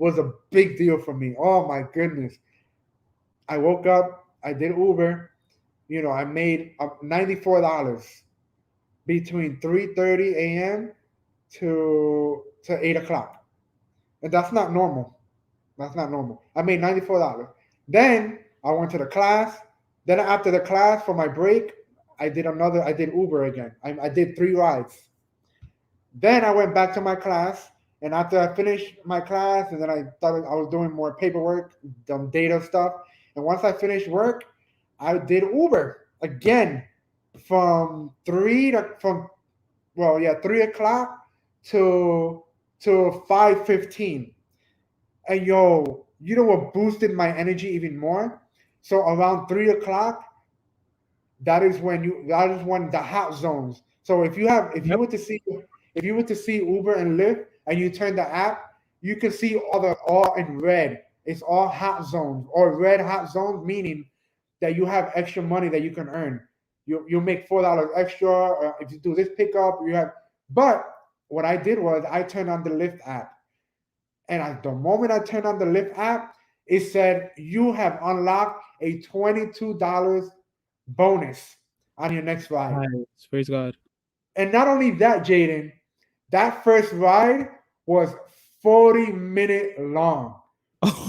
was a big deal for me. Oh my goodness. I woke up, I did Uber, I made $94 between 3:30 a.m. to 8 o'clock. And that's not normal. That's not normal. I made $94. Then I went to the class. Then after the class for my break, I did Uber again. I did 3 rides. Then I went back to my class, and after I finished my class, and then I thought I was doing more paperwork, some data stuff. And once I finished work, I did Uber again from 3 o'clock to 5:15. And yo, you know what boosted my energy even more? So around 3 o'clock, that is when the hot zones. So
Yep.
if you were to see Uber and Lyft and you turn the app, you can see all in red. It's all hot zones or red hot zones, meaning that you have extra money that you can earn. You make $4 extra if you do this pickup. You have, but what I did was I turned on the Lyft app, and at the moment I turned on the Lyft app, it said you have unlocked a $22 bonus on your next ride.
Nice. Praise God.
And not only that, Jaden, that first ride was 40-minute long.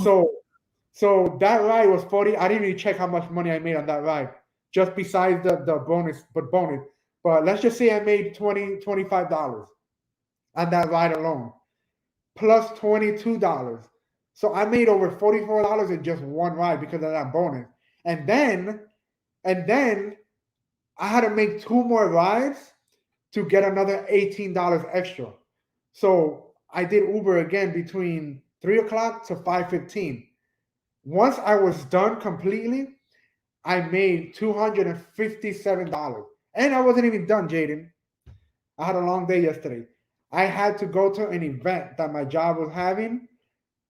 So so that ride was 40. I didn't even check how much money I made on that ride, just besides the bonus. But let's just say I made 25 dollars on that ride alone, plus $22. So I made over $44 in just one ride because of that bonus. And then and then I had to make two more rides to get another $18 extra. So I did Uber again between 3 o'clock to 5:15. Once I was done completely, I made $257. And I wasn't even done, Jaden. I had a long day yesterday. I had to go to an event that my job was having,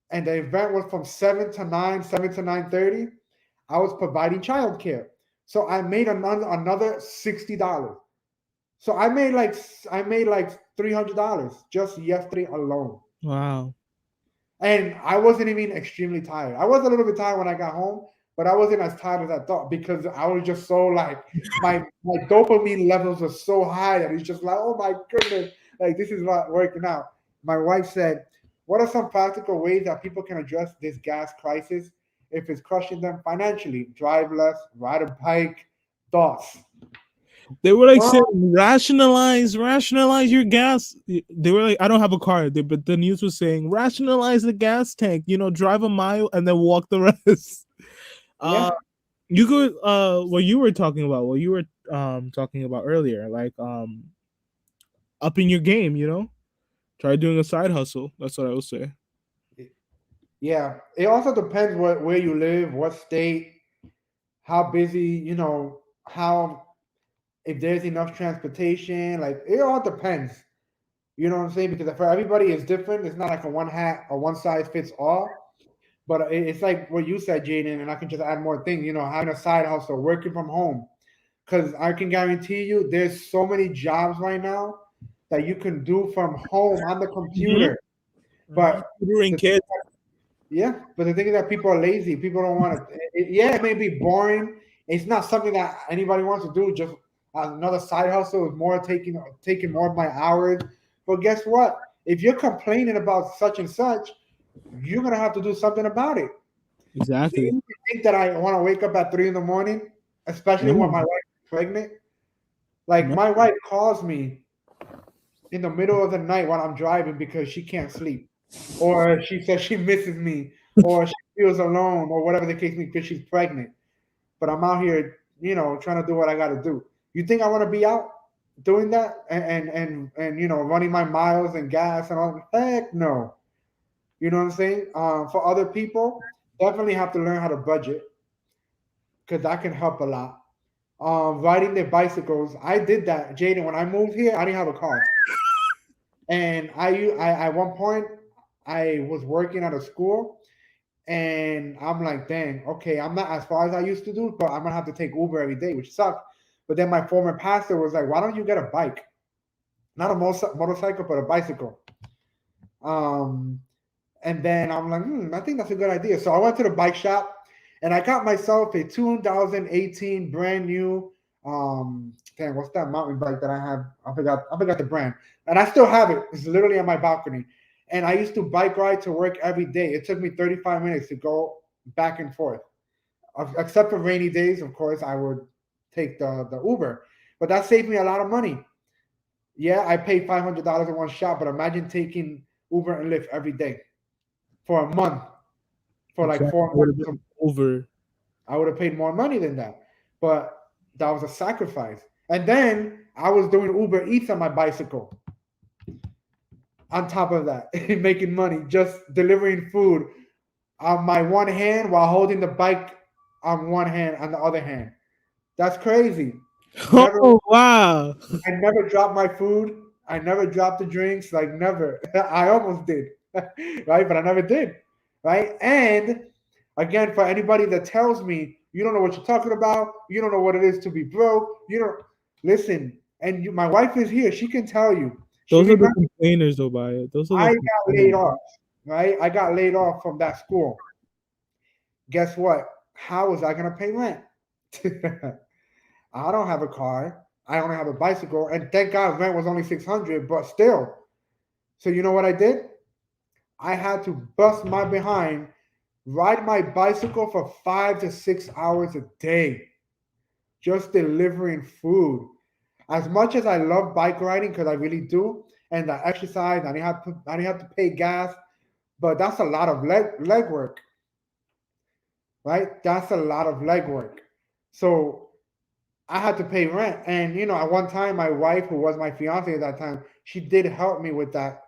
and the event was from 7 to 9, 7 to 9:30. I was providing childcare. So I made another $60. So I made like $300 just yesterday alone.
Wow.
And I wasn't even extremely tired. I was a little bit tired when I got home, but I wasn't as tired as I thought because I was just so like my dopamine levels were so high that it's just like, oh my goodness, like this is not working out. My wife said, "What are some practical ways that people can address this gas crisis if it's crushing them financially? Drive less, ride a bike, thoughts."
They were like saying,
Well,
rationalize your gas. They were like, I don't have a car, but the news was saying, rationalize the gas tank. Drive a mile and then walk the rest. Uh,
yeah,
you could what you were talking about, what you were talking about earlier, like upping your game. Try doing a side hustle. That's what I would say.
yeah. It also depends where you live, what state, how busy, how if there's enough transportation. Like it all depends. You know what I'm saying? Because for everybody it's different. It's not like a one hat or one size fits all. But it's like what you said, Jaden, and I can just add more things. Having a side hustle, working from home, because I can guarantee you, there's so many jobs right now that you can do from home on the
Mm-hmm.
computer.
Mm-hmm.
But
Tutoring
the thing,
kids.
yeah, but the thing is that people are lazy. People don't want to. Yeah, it may be boring. It's not something that anybody wants to do. Just another side hustle is more taking more of my hours. But guess what? If you're complaining about such and such, you're gonna have to do something about it. Do
Exactly.
you think that I want to wake up at 3 in the morning, especially when
No.
my wife is pregnant? Like
No.
my wife calls me in the middle of the night while I'm driving because she can't sleep, or she says she misses me, or she feels alone, or whatever the case may be because she's pregnant. But I'm out here, trying to do what I got to do. You think I want to be out doing that and running my miles and gas and all? Heck no. You know what I'm saying? For other people, definitely have to learn how to budget because that can help a lot. Riding their bicycles, I did that, Jaden. When I moved here, I didn't have a car, and I at one point I was working at a school, and I'm like, dang, okay, I'm not as far as I used to do, but I'm gonna have to take Uber every day, which sucks. But then my former pastor was like, why don't you get a bike, not a motorcycle, but a bicycle? Um, And then I'm like, I think that's a good idea. So I went to the bike shop and I got myself a 2018 brand new damn, what's that mountain bike that I have? I forgot the brand. And I still have it. It's literally on my balcony. And I used to bike ride to work every day. It took me 35 minutes to go back and forth. Except for rainy days, of course, I would take the Uber. But that saved me a lot of money. Yeah, I paid $500 in one shot, but imagine taking Uber and Lyft every day for a month, for like
Exactly.
four
Would have
months.
been over.
I would have paid more money than that. But that was a sacrifice. And then I was doing Uber Eats on my bicycle. On top of that, making money, just delivering food on my one hand while holding the bike on one hand, on the other hand. That's crazy. Never
Oh wow.
I never dropped my food. I never dropped the drinks. Like never. I almost did, right? But I never did, right? And again, for anybody that tells me you don't know what you're talking about, you don't know what it is to be broke, you don't listen. And my wife is here. She can tell you. She
Those are the
remembers
complainers though, by it. Those are
I
the
got laid
complainers.
off, right? I got laid off from that school. Guess what? How was I gonna pay rent? I don't have a car. I only have a bicycle, and thank God rent was only 600. But still, so you know what I did? I had to bust my behind, ride my bicycle for 5 to 6 hours a day, just delivering food. As much as I love bike riding, because I really do, and the exercise, I didn't have to pay gas, but that's a lot of leg work, right? That's a lot of leg work. So I had to pay rent. And at one time my wife, who was my fiance at that time, she did help me with that.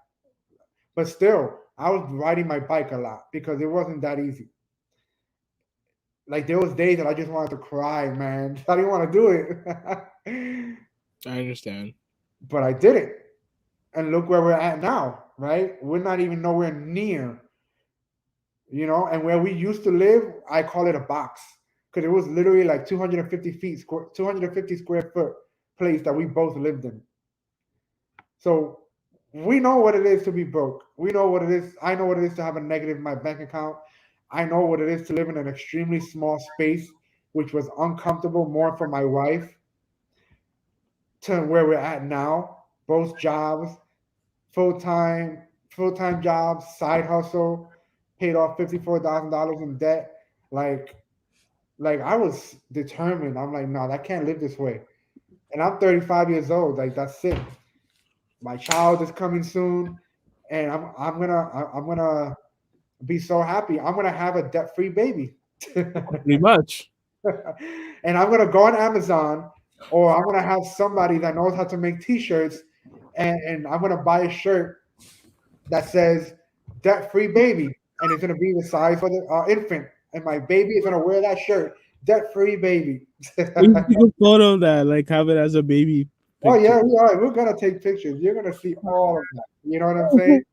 But still, I was riding my bike a lot because it wasn't that easy. Like there was days that I just wanted to cry, man. I didn't want to do it.
I understand.
But I did it. And look where we're at now, right? We're not even nowhere near, and where we used to live, I call it a box. Because it was literally like 250 feet, 250 square foot place that we both lived in. So we know what it is to be broke. We know what it is. I know what it is to have a negative in my bank account. I know what it is to live in an extremely small space, which was uncomfortable more for my wife, to where we're at now. Both jobs, full time, full time jobs, side hustle, paid off $54,000 in debt. Like, like I was determined. I'm like, no, I can't live this way. And I'm 35 years old. Like that's it. My child is coming soon, and I'm gonna be so happy. I'm gonna have a debt free baby,
Pretty much.
and I'm gonna go on Amazon, or I'm gonna have somebody that knows how to make T-shirts, and I'm gonna buy a shirt that says debt free baby, and it's gonna be the size for the infant, and my baby is gonna wear that shirt, debt free baby.
We should take a photo of that, like have it as a baby
Oh
picture.
yeah, we are. We're gonna take pictures. You're gonna see all of that. You know what I'm saying?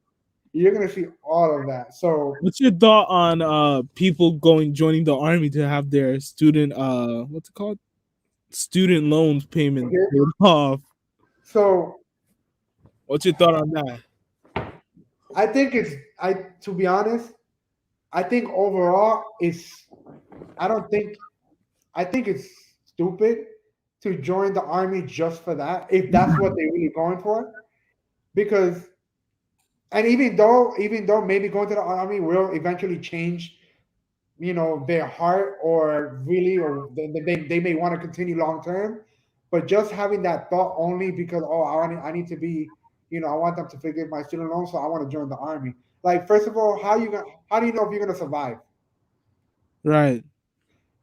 You're gonna see all of that. So
What's your thought on people going joining the army to have their student what's it called? Student loans payment
okay,
paid off?
so
What's your thought on that?
I think it's I to be honest, I think overall it's I don't think I think it's stupid to join the army just for that, if that's what they're really going for. Because and even though maybe going to the army will eventually change their heart, or really, or they may want to continue long term, but just having that thought only because, oh, I need to be, I want them to forgive my student loan, so I want to join the army. Like, first of all, how do you know if you're gonna survive?
Right.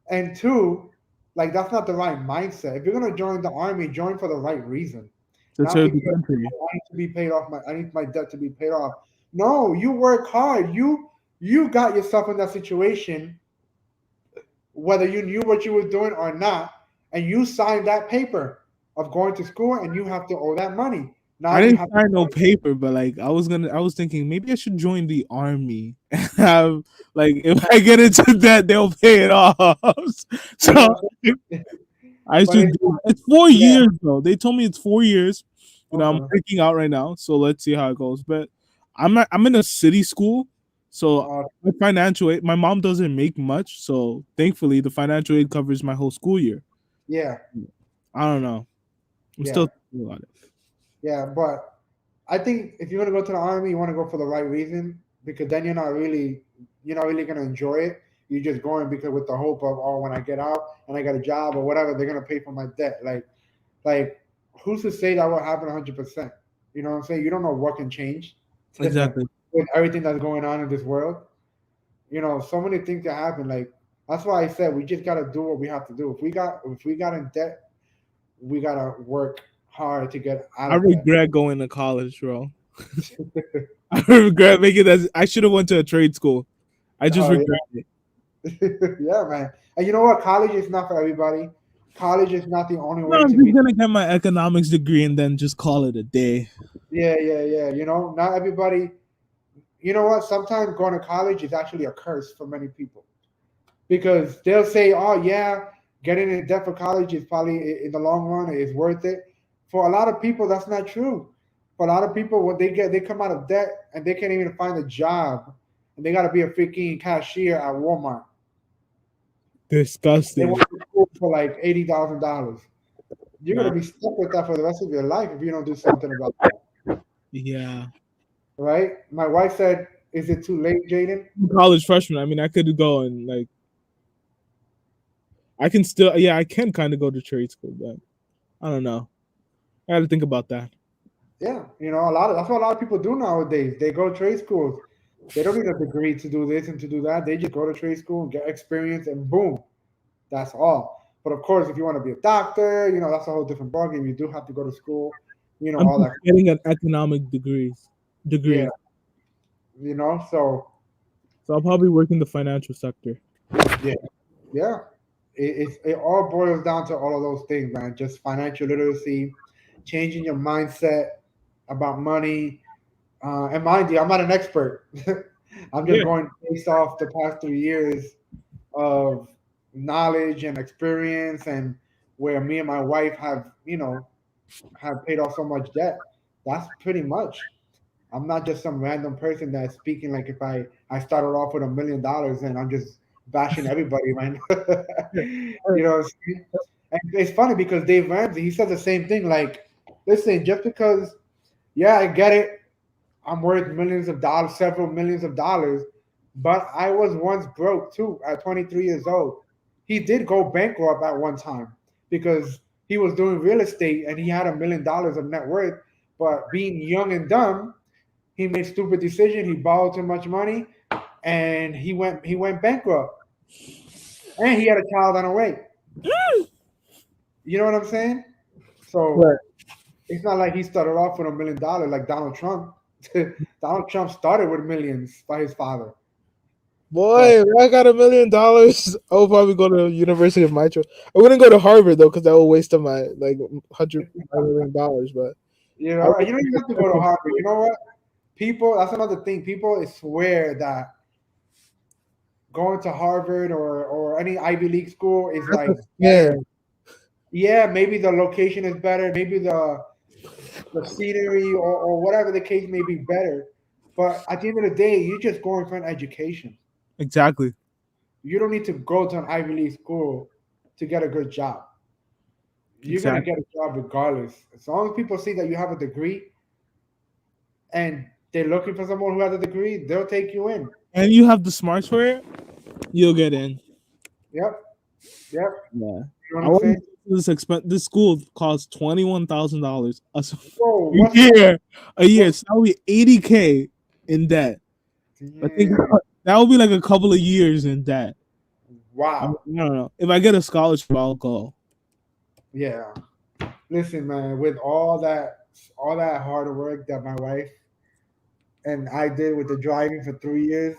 And two, like, that's not the right mindset. If you're gonna join the army, join for the right reason,
To
not
serve the
because,
country.
oh, I need to be paid off, I need my debt to be paid off. No, you work hard. You got yourself in that situation, whether you knew what you were doing or not, and you signed that paper of going to school, and you have to owe that money. Now
I
you
didn't
have to
sign no
go.
paper, but like I was thinking maybe I should join the army and have like if I get into debt, they'll pay it off. So
But
I
but
should
it's
do it. It's four
yeah.
years though. They told me it's 4 years. I'm
Okay.
working out right now, so let's see how it goes. But I'm in a city school, So
Uh,
my financial aid, my mom doesn't make much, so thankfully the financial aid covers my whole school year.
yeah,
I don't know. I'm
yeah,
still thinking about it.
yeah. But I think if you're gonna go to the army, you want to go for the right reason because then you're not really gonna enjoy it. You're just going because with the hope of oh, when I get out and I got a job or whatever, they're gonna pay for my debt. Like who's to say that will happen 100%? You know what I'm saying? You don't know what can change
Exactly.
with everything that's going on in this world. So many things that happen. Like that's why I said we just gotta do what we have to do. If we got in debt, we gotta work hard to get out
I
of debt.
regret going to college, bro. I regret making that. I should have went to a trade school. I just
Oh
regret it.
yeah, yeah, man. And you know what? College is not for everybody. College is not the only
No,
way
I'm
to
just
be.
gonna get my economics degree and then just call it a day.
Yeah, yeah, yeah. Not everybody. You know what? Sometimes going to college is actually a curse for many people because they'll say, "Oh yeah, getting in debt for college is probably in the long run is worth it." For a lot of people, that's not true. For a lot of people, when they come out of debt and they can't even find a job, and they got to be a freaking cashier at Walmart. They
Disgusting.
went to school for like $80,000. You're
Nah.
gonna be stuck with that for the rest of your life if you don't do something about that,
Yeah.
right? My wife said, "Is it too late, Jaden?"
College freshman. I mean, I could go and like I can still. Yeah, I can kind of go to trade school, but I don't know. I got to think about that.
Yeah, that's what a lot of people do nowadays. They go trade schools. They don't need a degree to do this and to do that. They just go to trade school and get experience, and boom, that's all. But of course, if you want to be a doctor, that's a whole different ballgame. You do have to go to school,
I'm
all
just
that.
getting an economic degrees.
Yeah,
Degree.
so
So I'll probably work in the financial sector.
yeah, yeah. It all boils down to all of those things, man. Just financial literacy, changing your mindset about money. And mind you, I'm not an expert. I'm just
Yeah.
going based off the past 3 years of knowledge and experience, and where me and my wife have paid off so much debt. That's pretty much. I'm not just some random person that's speaking like if I started off with $1 million and I'm just bashing everybody, man. You know what I'm saying? And it's funny because Dave Ramsey, he said the same thing. Like, listen, just because, yeah, I get it, I'm worth millions of dollars, several millions of dollars, but I was once broke too at 23 years old. He did go bankrupt at one time because he was doing real estate and he had $1 million of net worth, but being young and dumb, he made stupid decisions. He borrowed too much money, and he went bankrupt. And he had a child on the way. You know what I'm saying? So
Right.
it's not like he started off with $1 million like Donald Trump. Donald Trump started with millions by his father. But
Boy, if I got $1 million, I would probably go to University of my choice. I wouldn't go to Harvard though, because that would waste of my like $100 million. But I
and you don't even have to go to
would.
Harvard. You know what? People, that's another thing. People swear that going to Harvard or any Ivy League school is
That's
like
a
better.
scam.
Yeah, maybe the location is better. Maybe the scenery or whatever the case may be better. But at the end of the day, you're just going for an education.
Exactly.
You don't need to go to an Ivy League school to get a good job. You're gonna get
Exactly.
a job regardless. As long as people see that you have a degree and they're looking for someone who has a degree, they'll take you in.
And you have the smarts for it, you'll get in.
Yep, yep.
Yeah.
You know
I
what I'm
want
saying?
to this expense. This school costs $21,000
Whoa,
a
what's that?
year. A year.
What?
So that would be 80K in debt. I think
Damn.
that would be like a couple of years in debt.
Wow.
I don't know. If I get a scholarship, I'll go.
Yeah. Listen, man. With all that hard work that my wife and I did with the driving for 3 years,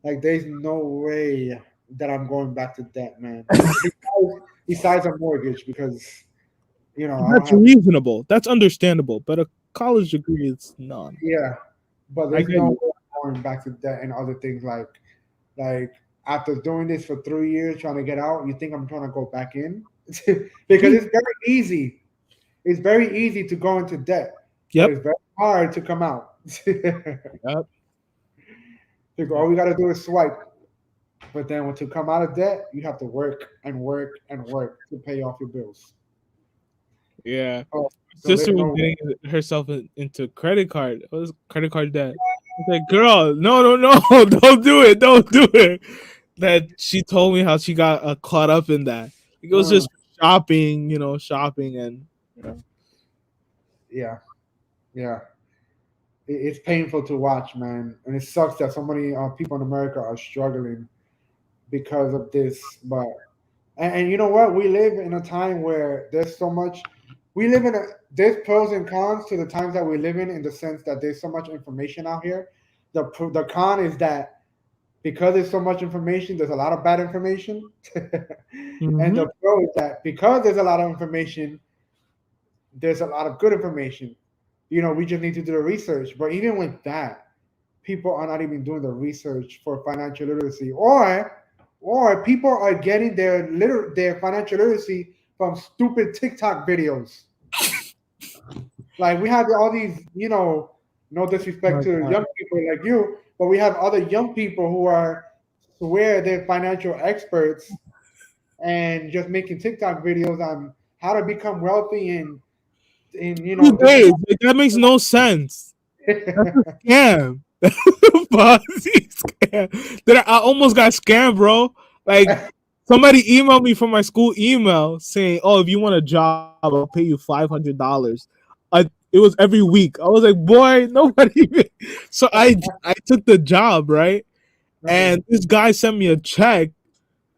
like there's no way that I'm going back to debt, man. Besides a mortgage, because I don't
That's
have.
reasonable. That's understandable. But a college degree is none.
Yeah, but
I
there's
get
no
you.
way I'm going back to debt and other things like after doing this for 3 years trying to get out. You think I'm trying to go back in? Because it's very easy. It's very easy to go into debt, but
Yep.
it's very hard to come out.
Yep.
Think
Yeah.
all we gotta do is swipe. But then when to come out of debt, you have to work and work and work to pay off your bills.
Yeah.
Oh, so
Sister
there's
was
no
getting herself into credit card. What was credit card debt? I was like, girl, no, no, no, don't do it, don't do it. That she told me how she got caught up in that. It was
uh,
just shopping, shopping and you know.
yeah, yeah. It's painful to watch, man, and it sucks that so many people in America are struggling because of this. But and you know what? We live in a time where there's so much. We live in a there's pros and cons to the times that we live in the sense that there's so much information out here. The con is that because there's so much information, there's a lot of bad information, and
Hmm.
the pro is that because there's a lot of information, there's a lot of good information. We just need to do the research. But even with that, people are not even doing the research for financial literacy, or people are getting their financial literacy from stupid TikTok videos. Like we have all these, no disrespect
My
to
God.
young people like you, but we have other young people who are swear they're financial experts and just making TikTok videos on how to become wealthy in
2 days.
different.
Like, that makes no sense. That's a scam. Ponzi scam. I almost got scammed, bro. Like somebody emailed me from my school email saying, "Oh, if you want a job, I'll pay you $500." It was every week. I was like, "Boy, nobody." So I took the job, right? And this guy sent me a check.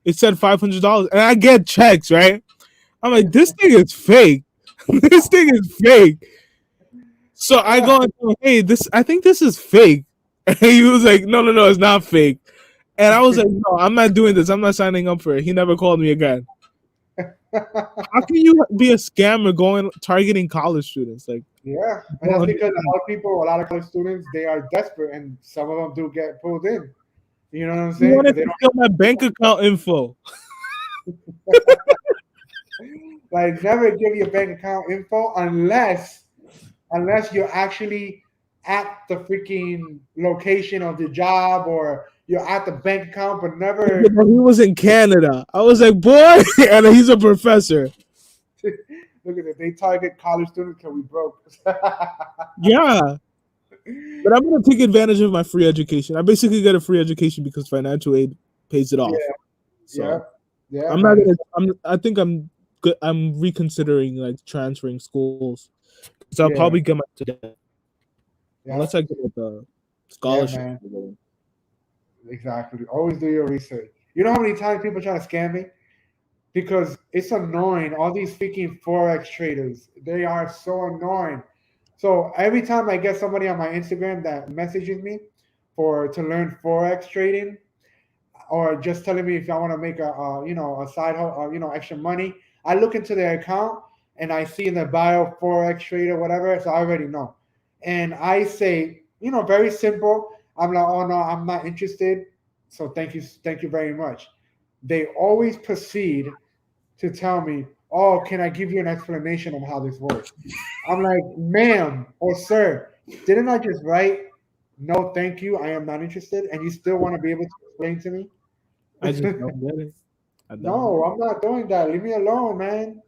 It said $500, and I get checks, right? I'm like, this thing is fake. This thing is fake. So I go and tell him, hey, this I think this is fake. And he was like, no, no, no, it's not fake. And I was like, no, I'm not doing this. I'm not signing up for it. He never called me again. How can you be a scammer going targeting college students? Like,
Yeah,
I
and
don't
that's because a
understand.
lot of people, a lot of college students, they are desperate, and some of them do get pulled in. You know what I'm
He
saying?
wanted
Because they
to steal my bank account info.
don't like never give your bank account info unless you're actually at the freaking location of the job or you're at the bank account, but
Yeah,
never
but he was in Canada. I was like, boy, and he's a professor.
look at it. They target college students because we broke.
Yeah, but I'm gonna take advantage of my free education. I basically get a free education because financial aid pays it
Yeah,
off.
yeah,
So
yeah,
I'm not
man.
gonna. I think I'm good. I'm reconsidering like transferring schools because I'll probably
Yeah,
get my to debt
yeah,
unless I get like a
yeah,
scholarship.
man. Exactly. Always do your research. You know how many times people try to scam me? Because it's annoying. All these freaking forex traders, they are so annoying. So every time I get somebody on my Instagram that messages me for to learn forex trading, or just telling me if I want to make a side extra money, I look into their account and I see in the bio forex trader whatever, so I already know, and I say very simple. I'm like, oh no, I'm not interested. So thank you very much. They always proceed to tell me, oh, can I give you an explanation of how this works? I'm like, ma'am or sir, didn't I just write, no, thank you, I am not interested, and you still want to be able to explain to me?
I just don't get it. I don't.
No, I'm not doing that. Leave me alone, man.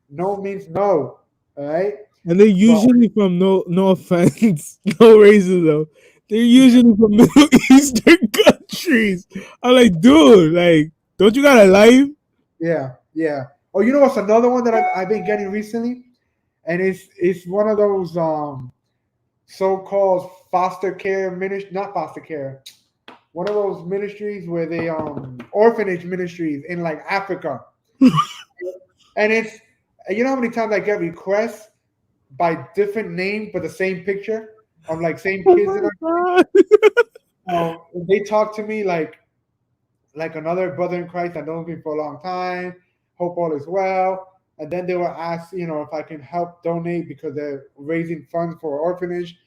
No means no. All right.
And they're
But
usually from no offense, no racism. They're usually from Middle Eastern countries. I'm like, dude, like, don't you got a life?
yeah, yeah. Oh, you know what's another one that I've been getting recently? And it's one of those so-called foster care ministry, not foster care, one of those ministries where they orphanage ministries in like Africa. And it's you know how many times I get requests by different names but the same picture of like same
Oh
kids and
my
everything.
god.
They talk to me like another brother in Christ that knows me for a long time. Hope all is well. And then they will ask, if I can help donate because they're raising funds for orphanage.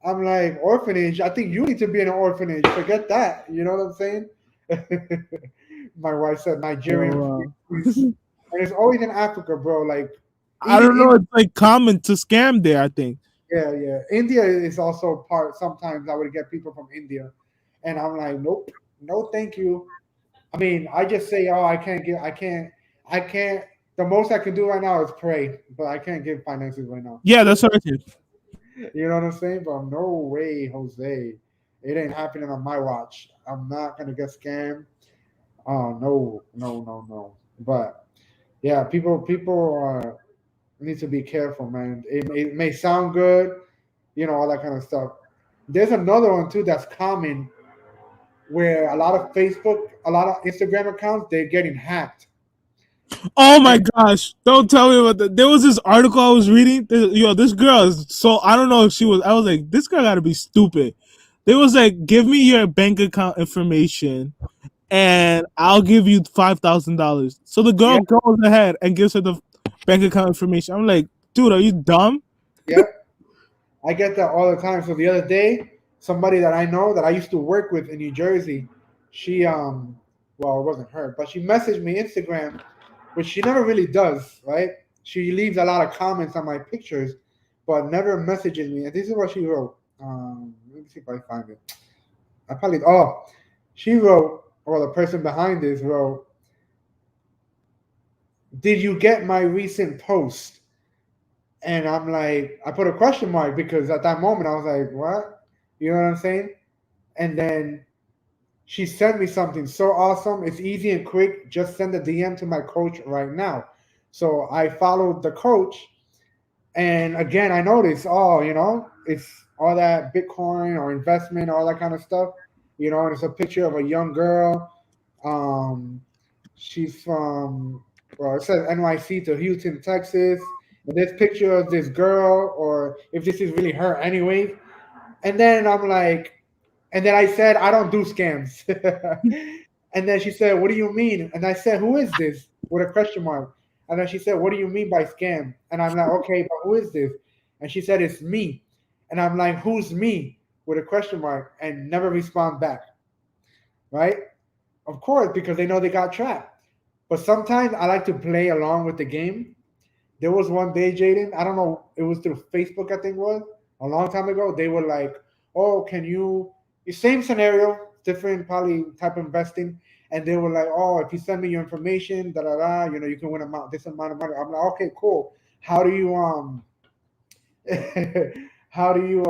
I'm like, orphanage? I think you need to be in an orphanage. Forget that. You know what I'm saying? My wife said
Oh,
Nigerian
wow.
please. And it's always in Africa, bro. Like
I
even
don't know.
in
It's like common to scam there. I think.
yeah, yeah. India is also part. Sometimes I would get people from India. And I'm like, nope, no, thank you. I mean, I just say, oh, I can't. The most I can do right now is pray, but I can't give finances right now.
Yeah, that's what I did.
You know what I'm saying? But no way, Jose. It ain't happening on my watch. I'm not gonna get scammed. Oh no, no, no, no. But yeah, people need to be careful, man. It may sound good, all that kind of stuff. There's another one too that's common where a lot of Facebook, a lot of Instagram accounts, they're getting hacked.
Oh
And
my gosh! Don't tell me about that. There was this article I was reading. Yo, this girl is so I don't know if she was. I was like, this girl got to be stupid. They was like, give me your bank account information, and I'll give you $5,000. So the
yeah,
girl goes ahead and gives her the bank account information. I'm like, dude, are you dumb?
yeah, I get that all the time. So the other day, somebody that I know that I used to work with in New Jersey, she well, it wasn't her, but she messaged me Instagram, which she never really does, right? She leaves a lot of comments on my pictures, but never messages me. And this is what she wrote. Let me see if I find it. I probably she wrote, or the person behind this wrote, "Did you get my recent post?" And I'm like, I put a question mark because at that moment I was like, what? You know what I'm saying? And then she sent me something so awesome. It's easy and quick. Just send a DM to my coach right now. So I followed the coach. And again, I noticed, it's all that Bitcoin or investment, all that kind of stuff. And it's a picture of a young girl. Um, she's from, well, it says NYC to Houston, Texas. And this picture of this girl, or if this is really her anyway. And then I'm like, and then I said, I don't do scams. And then she said, what do you mean? And I said, who is this? With a question mark. And then she said, what do you mean by scam? And I'm like, okay, but who is this? And she said, it's me. And I'm like, who's me? With a question mark, and never respond back. Right? Of course, because they know they got trapped. But sometimes I like to play along with the game. There was one day, Jaden, I don't know, it was through Facebook, I think it was, a long time ago. They were like, oh, can you, the same scenario, different probably type of investing. And they were like, oh, if you send me your information, da da da, you can win this amount of money. I'm like, okay, cool. How do you, how do you,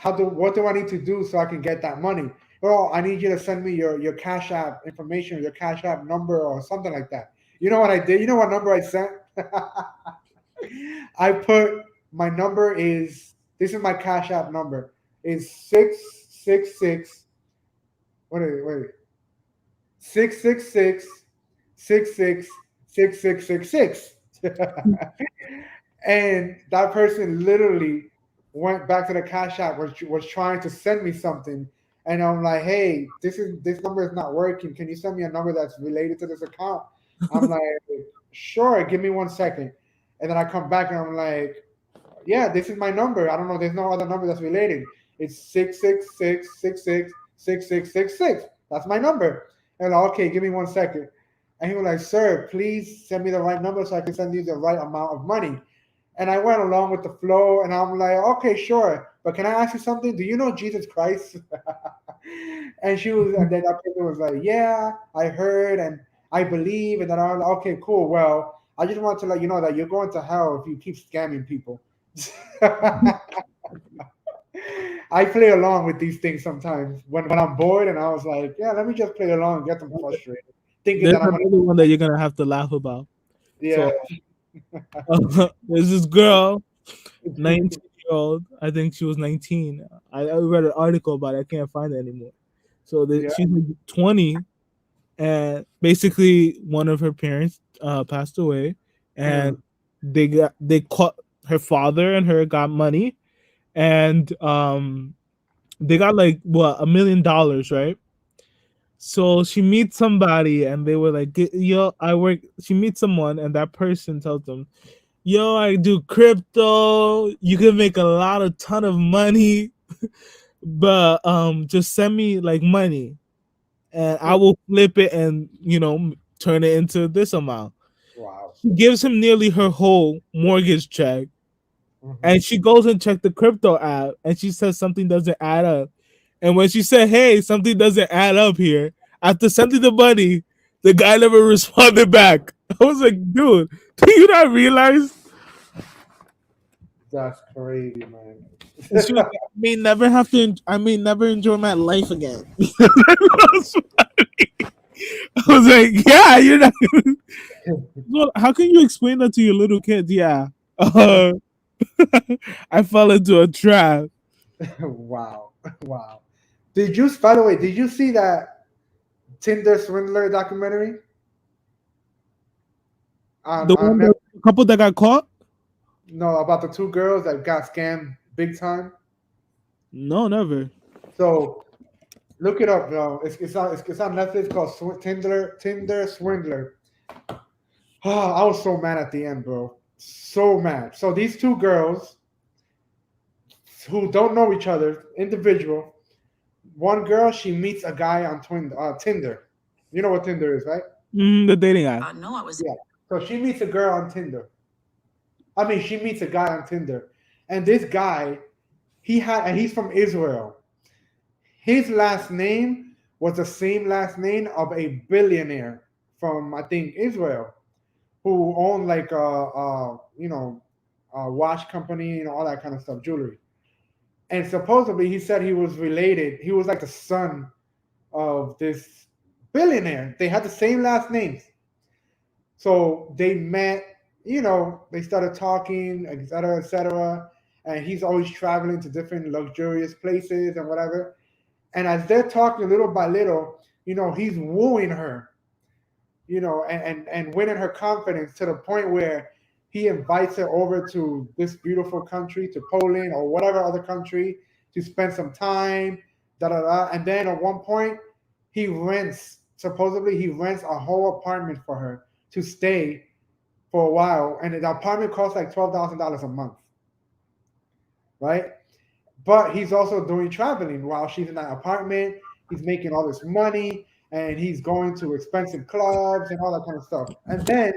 what do I need to do so I can get that money? Well, I need you to send me your Cash App information, your Cash App number, or something like that. You know what I did? You know what number I sent? I put my number is this is my Cash App number is 666. Wait, 666 666666. And that person literally went back to the Cash App, was trying to send me something, and I'm like, hey, this number is not working. Can you send me a number that's related to this account? I'm like, sure, give me 1 second. And then I come back and I'm like, yeah, this is my number. I don't know. There's no other number that's related. It's 666666666. That's my number. And I'm like, okay, give me 1 second. And he was like, sir, please send me the right number so I can send you the right amount of money. And I went along with the flow, and I'm like, okay, sure. But can I ask you something? Do you know Jesus Christ? And then that person was like, yeah, I heard and I believe. And then I was like, okay, cool. Well, I just want to let you know that you're going to hell if you keep scamming people. I play along with these things sometimes when I'm bored, and I was like, yeah, let me just play along and get them frustrated, thinking
There's
that I'm gonna,
another one that you're gonna have to laugh about.
yeah,
So there's this girl, 19-year-old. I think she was 19. I read an article about it. I can't find it anymore. So
yeah,
she's like 20, and basically one of her parents passed away, and
mm,
they caught her father and her got money, and they got like what $1 million, right? So she meets somebody and they were like, yo, I work. She meets someone and that person tells them, yo, I do crypto. You can make a ton of money, but just send me like money and I
mm.
will flip it and turn it into this amount.
Wow.
She gives him nearly her whole mortgage check,
Hmm.
and she goes and check the crypto app and she says something doesn't add up. And when she said, "Hey, something doesn't add up here," after sending the money, the guy never responded back. I was like, "Dude, do you not realize?"
That's crazy, man.
And she was like, "I may never have to. I may never enjoy my life again." I was like, "Yeah, you're not." Well, how can you explain that to your little kids? Yeah, uh, I fell into a trap.
Wow, wow. Did you, by the way, did you see that Tinder swindler documentary
The
on
one
Netflix?
that the couple that got caught.
No, about the two girls that got scammed big time.
No, never.
So look it up, bro. It's on Netflix called Tinder Swindler. Oh, I was so mad at the end, bro. So mad. So these two girls who don't know each other, individual. One girl, she meets a guy on Tinder. You know what Tinder is, right?
The dating app.
Yeah. So she meets a girl on Tinder. I mean, she meets a guy on Tinder, and this guy, and he's from Israel. His last name was the same last name of a billionaire from, I think, Israel, who owned like a watch company and all that kind of stuff, jewelry. And supposedly he said he was related. He was like the son of this billionaire. They had the same last names. So they met, they started talking, et cetera, et cetera. And he's always traveling to different luxurious places and whatever. And as they're talking little by little, he's wooing her, and winning her confidence to the point where he invites her over to this beautiful country, to Poland or whatever other country, to spend some time, da da da. And then at one point, supposedly he rents a whole apartment for her to stay for a while, and the apartment costs like $12,000 a month, right? But he's also doing traveling while she's in that apartment. He's making all this money, and he's going to expensive clubs and all that kind of stuff. And then,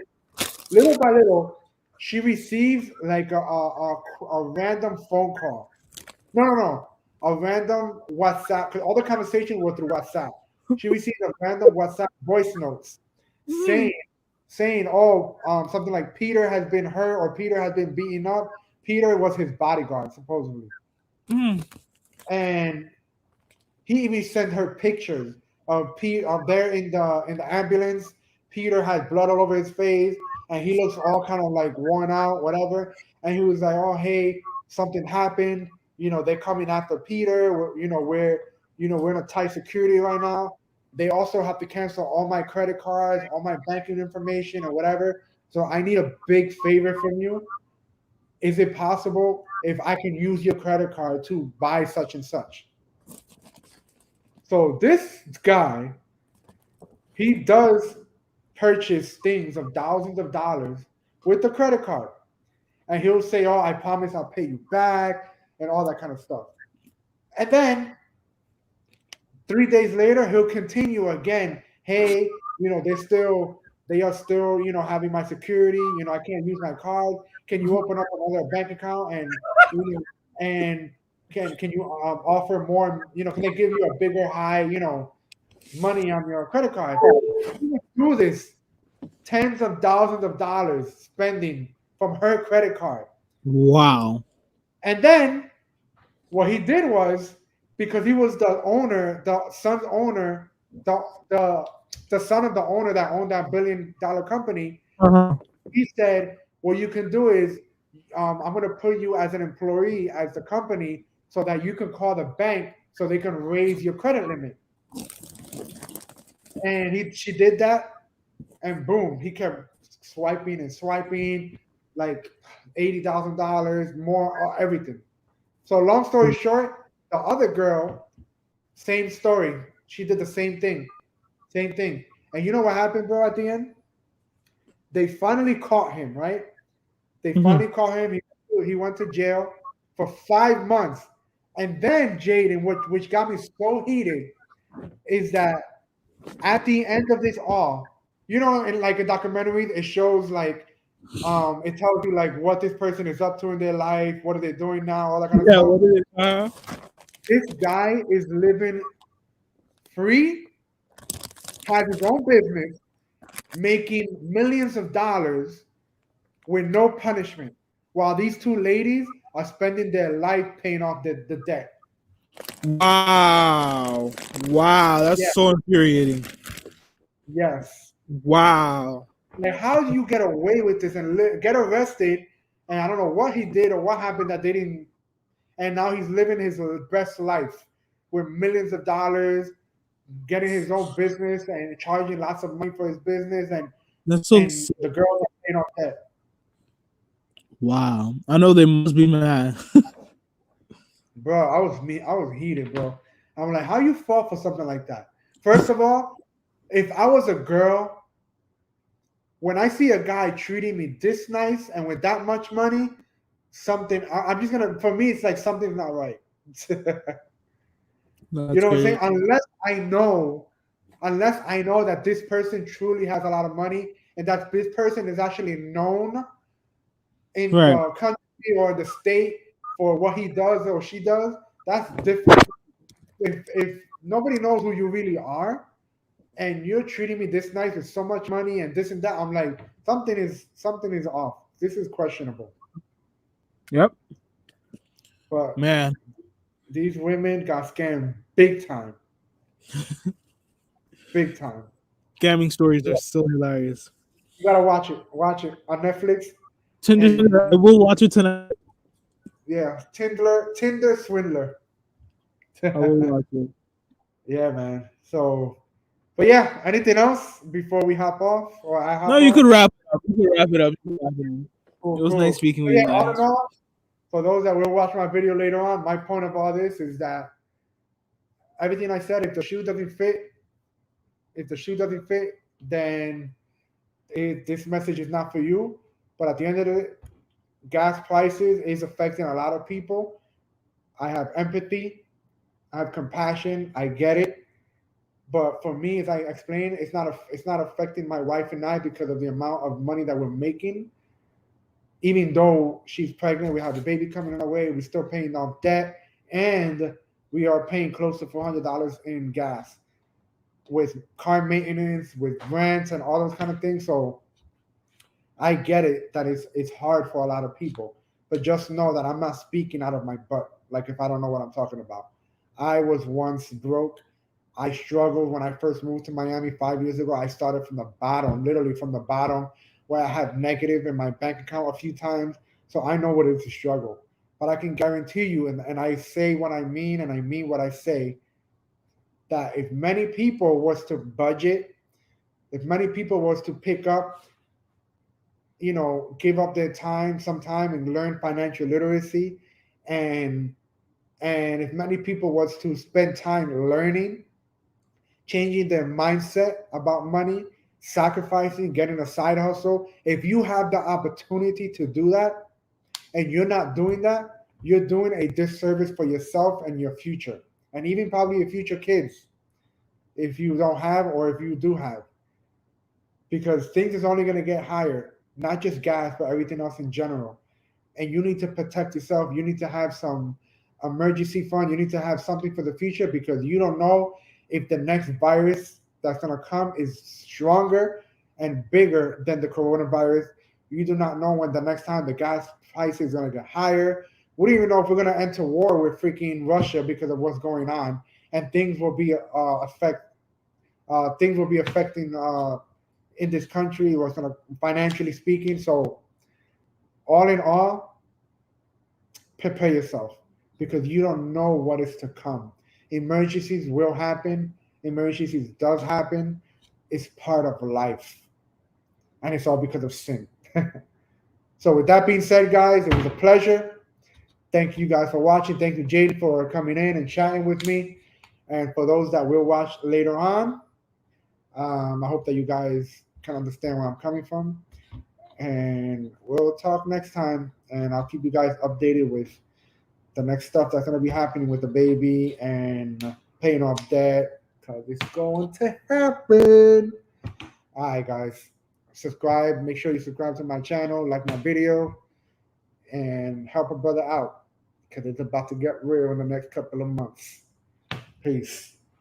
little by little, she receives like a random phone call. No, no, no, a random WhatsApp. Because all the conversation was through WhatsApp. She received a random WhatsApp voice notes saying, "Oh, something like Peter has been hurt or Peter has been beaten up." Peter was his bodyguard, supposedly,
Mm.
and he even sent her pictures of Pete of there in the ambulance. Peter had blood all over his face, and he looks all kind of like worn out, whatever. And he was like, "Oh, hey, something happened. They're coming after Peter. We're in a tight security right now. They also have to cancel all my credit cards, all my banking information, or whatever. So I need a big favor from you. Is it possible if I can use your credit card to buy such and such?" So this guy, he does purchase things of thousands of dollars with the credit card. And he'll say, "Oh, I promise I'll pay you back," and all that kind of stuff. And then 3 days later, he'll continue again. "Hey, they are still, having my security. I can't use my card. Can you open up another bank account and can you offer more? Can they give you a bigger high, money on your credit card?" He would do this tens of thousands of dollars spending from her credit card.
Wow.
And then what he did was, because he was the owner, the son's owner, the the the son of the owner that owned that $1 billion company,
Uh-huh.
he said, "What you can do is, I'm going to put you as an employee as the company so that you can call the bank so they can raise your credit limit." And she did that, and boom, he kept swiping and swiping, like $80,000 more, everything. So long story short, the other girl, same story. She did the same thing. And you know what happened, bro? At the end, they finally caught him. Right? They
Mhm.
finally caught him. He went to jail for 5 months. And then Jaden, which got me so heated, is that at the end of this all, in like a documentary, it shows like it tells you like what this person is up to in their life, what are they doing now, all that kind of
Yeah.
stuff.
What is it?
This guy is living free, has his own business, making millions of dollars with no punishment, while these two ladies are spending their life paying off the debt.
Wow. Wow. That's
Yeah,
so infuriating.
yes.
Wow.
Like, how do you get away with this and get arrested? And I don't know what he did or what happened that they didn't. And now he's living his best life with millions of dollars, getting his own business and charging lots of money for his business,
That's so
and
sick.
the girls are paying off debt.
Wow. I know they must be mad.
Bro, I was me. I was heated, bro. I'm like, how you fall for something like that? First of all, if I was a girl, when I see a guy treating me this nice and with that much money, I'm just gonna. For me, it's like something's not right. You
That's
know what I'm
crazy.
saying? Unless I know that this person truly has a lot of money and that this person is actually known in
Right.
the country or the state for what he does or she does, that's different. If nobody knows who you really are and you're treating me this nice with so much money and this and that, I'm like, something is off. This is questionable.
Yep.
But
Man,
these women got scammed big time, big time.
scamming stories are
Yeah.
still hilarious.
You gotta watch it on Netflix.
Tinder,
And
I will watch it tonight.
yeah, Tinder swindler.
I will watch it.
Yeah, man. So, but yeah, anything else before we hop off or I
No,
hop
you
off?
could wrap it up. You could wrap it up. You could wrap it up. It
Cool,
was nice
cool.
speaking
But
with
yeah,
you
all in
guys.
all, for those that will watch my video later on, my point of all this is that everything I said, if the shoe doesn't fit, then this message is not for you. But at the end of the gas prices is affecting a lot of people. I have empathy, I have compassion, I get it. But for me, as I explained, it's not affecting my wife and I because of the amount of money that we're making. Even though she's pregnant, we have the baby coming our way, we're still paying off debt, and we are paying close to $400 in gas with car maintenance, with rents, and all those kind of things. So I get it that it's hard for a lot of people, but just know that I'm not speaking out of my butt. Like if I don't know what I'm talking about, I was once broke. I struggled when I first moved to Miami 5 years ago. I started from the bottom, literally from the bottom, where I had negative in my bank account a few times. So I know what it is to struggle. But I can guarantee you, and I say what I mean, and I mean what I say, that if many people was to budget, if many people was to pick up, give up their time, some time, and learn financial literacy, and and if many people was to spend time learning, changing their mindset about money, sacrificing, getting a side hustle. If you have the opportunity to do that and you're not doing that, you're doing a disservice for yourself and your future, and even probably your future kids if you don't have or if you do have, because things is only going to get higher, not just gas, but everything else in general. And you need to protect yourself. You need to have some emergency fund. You need to have something for the future because you don't know if the next virus that's going to come is stronger and bigger than the coronavirus. You do not know when the next time the gas price is going to get higher. We don't even know if we're going to enter war with freaking Russia because of what's going on, and things will be affecting in this country. What's going to financially speaking. So all in all, prepare yourself because you don't know what is to come. Emergencies will happen. Emergencies does happen. It's part of life, and it's all because of sin. So, with that being said, guys, it was a pleasure. Thank you guys for watching. Thank you, Jaden, for coming in and chatting with me. And for those that will watch later on, I hope that you guys can understand where I'm coming from. And we'll talk next time. And I'll keep you guys updated with the next stuff that's going to be happening with the baby and paying off debt because it's going to happen. All right, guys. Subscribe. Make sure you subscribe to my channel, like my video, and help a brother out. because it's about to get real in the next couple of months. Peace.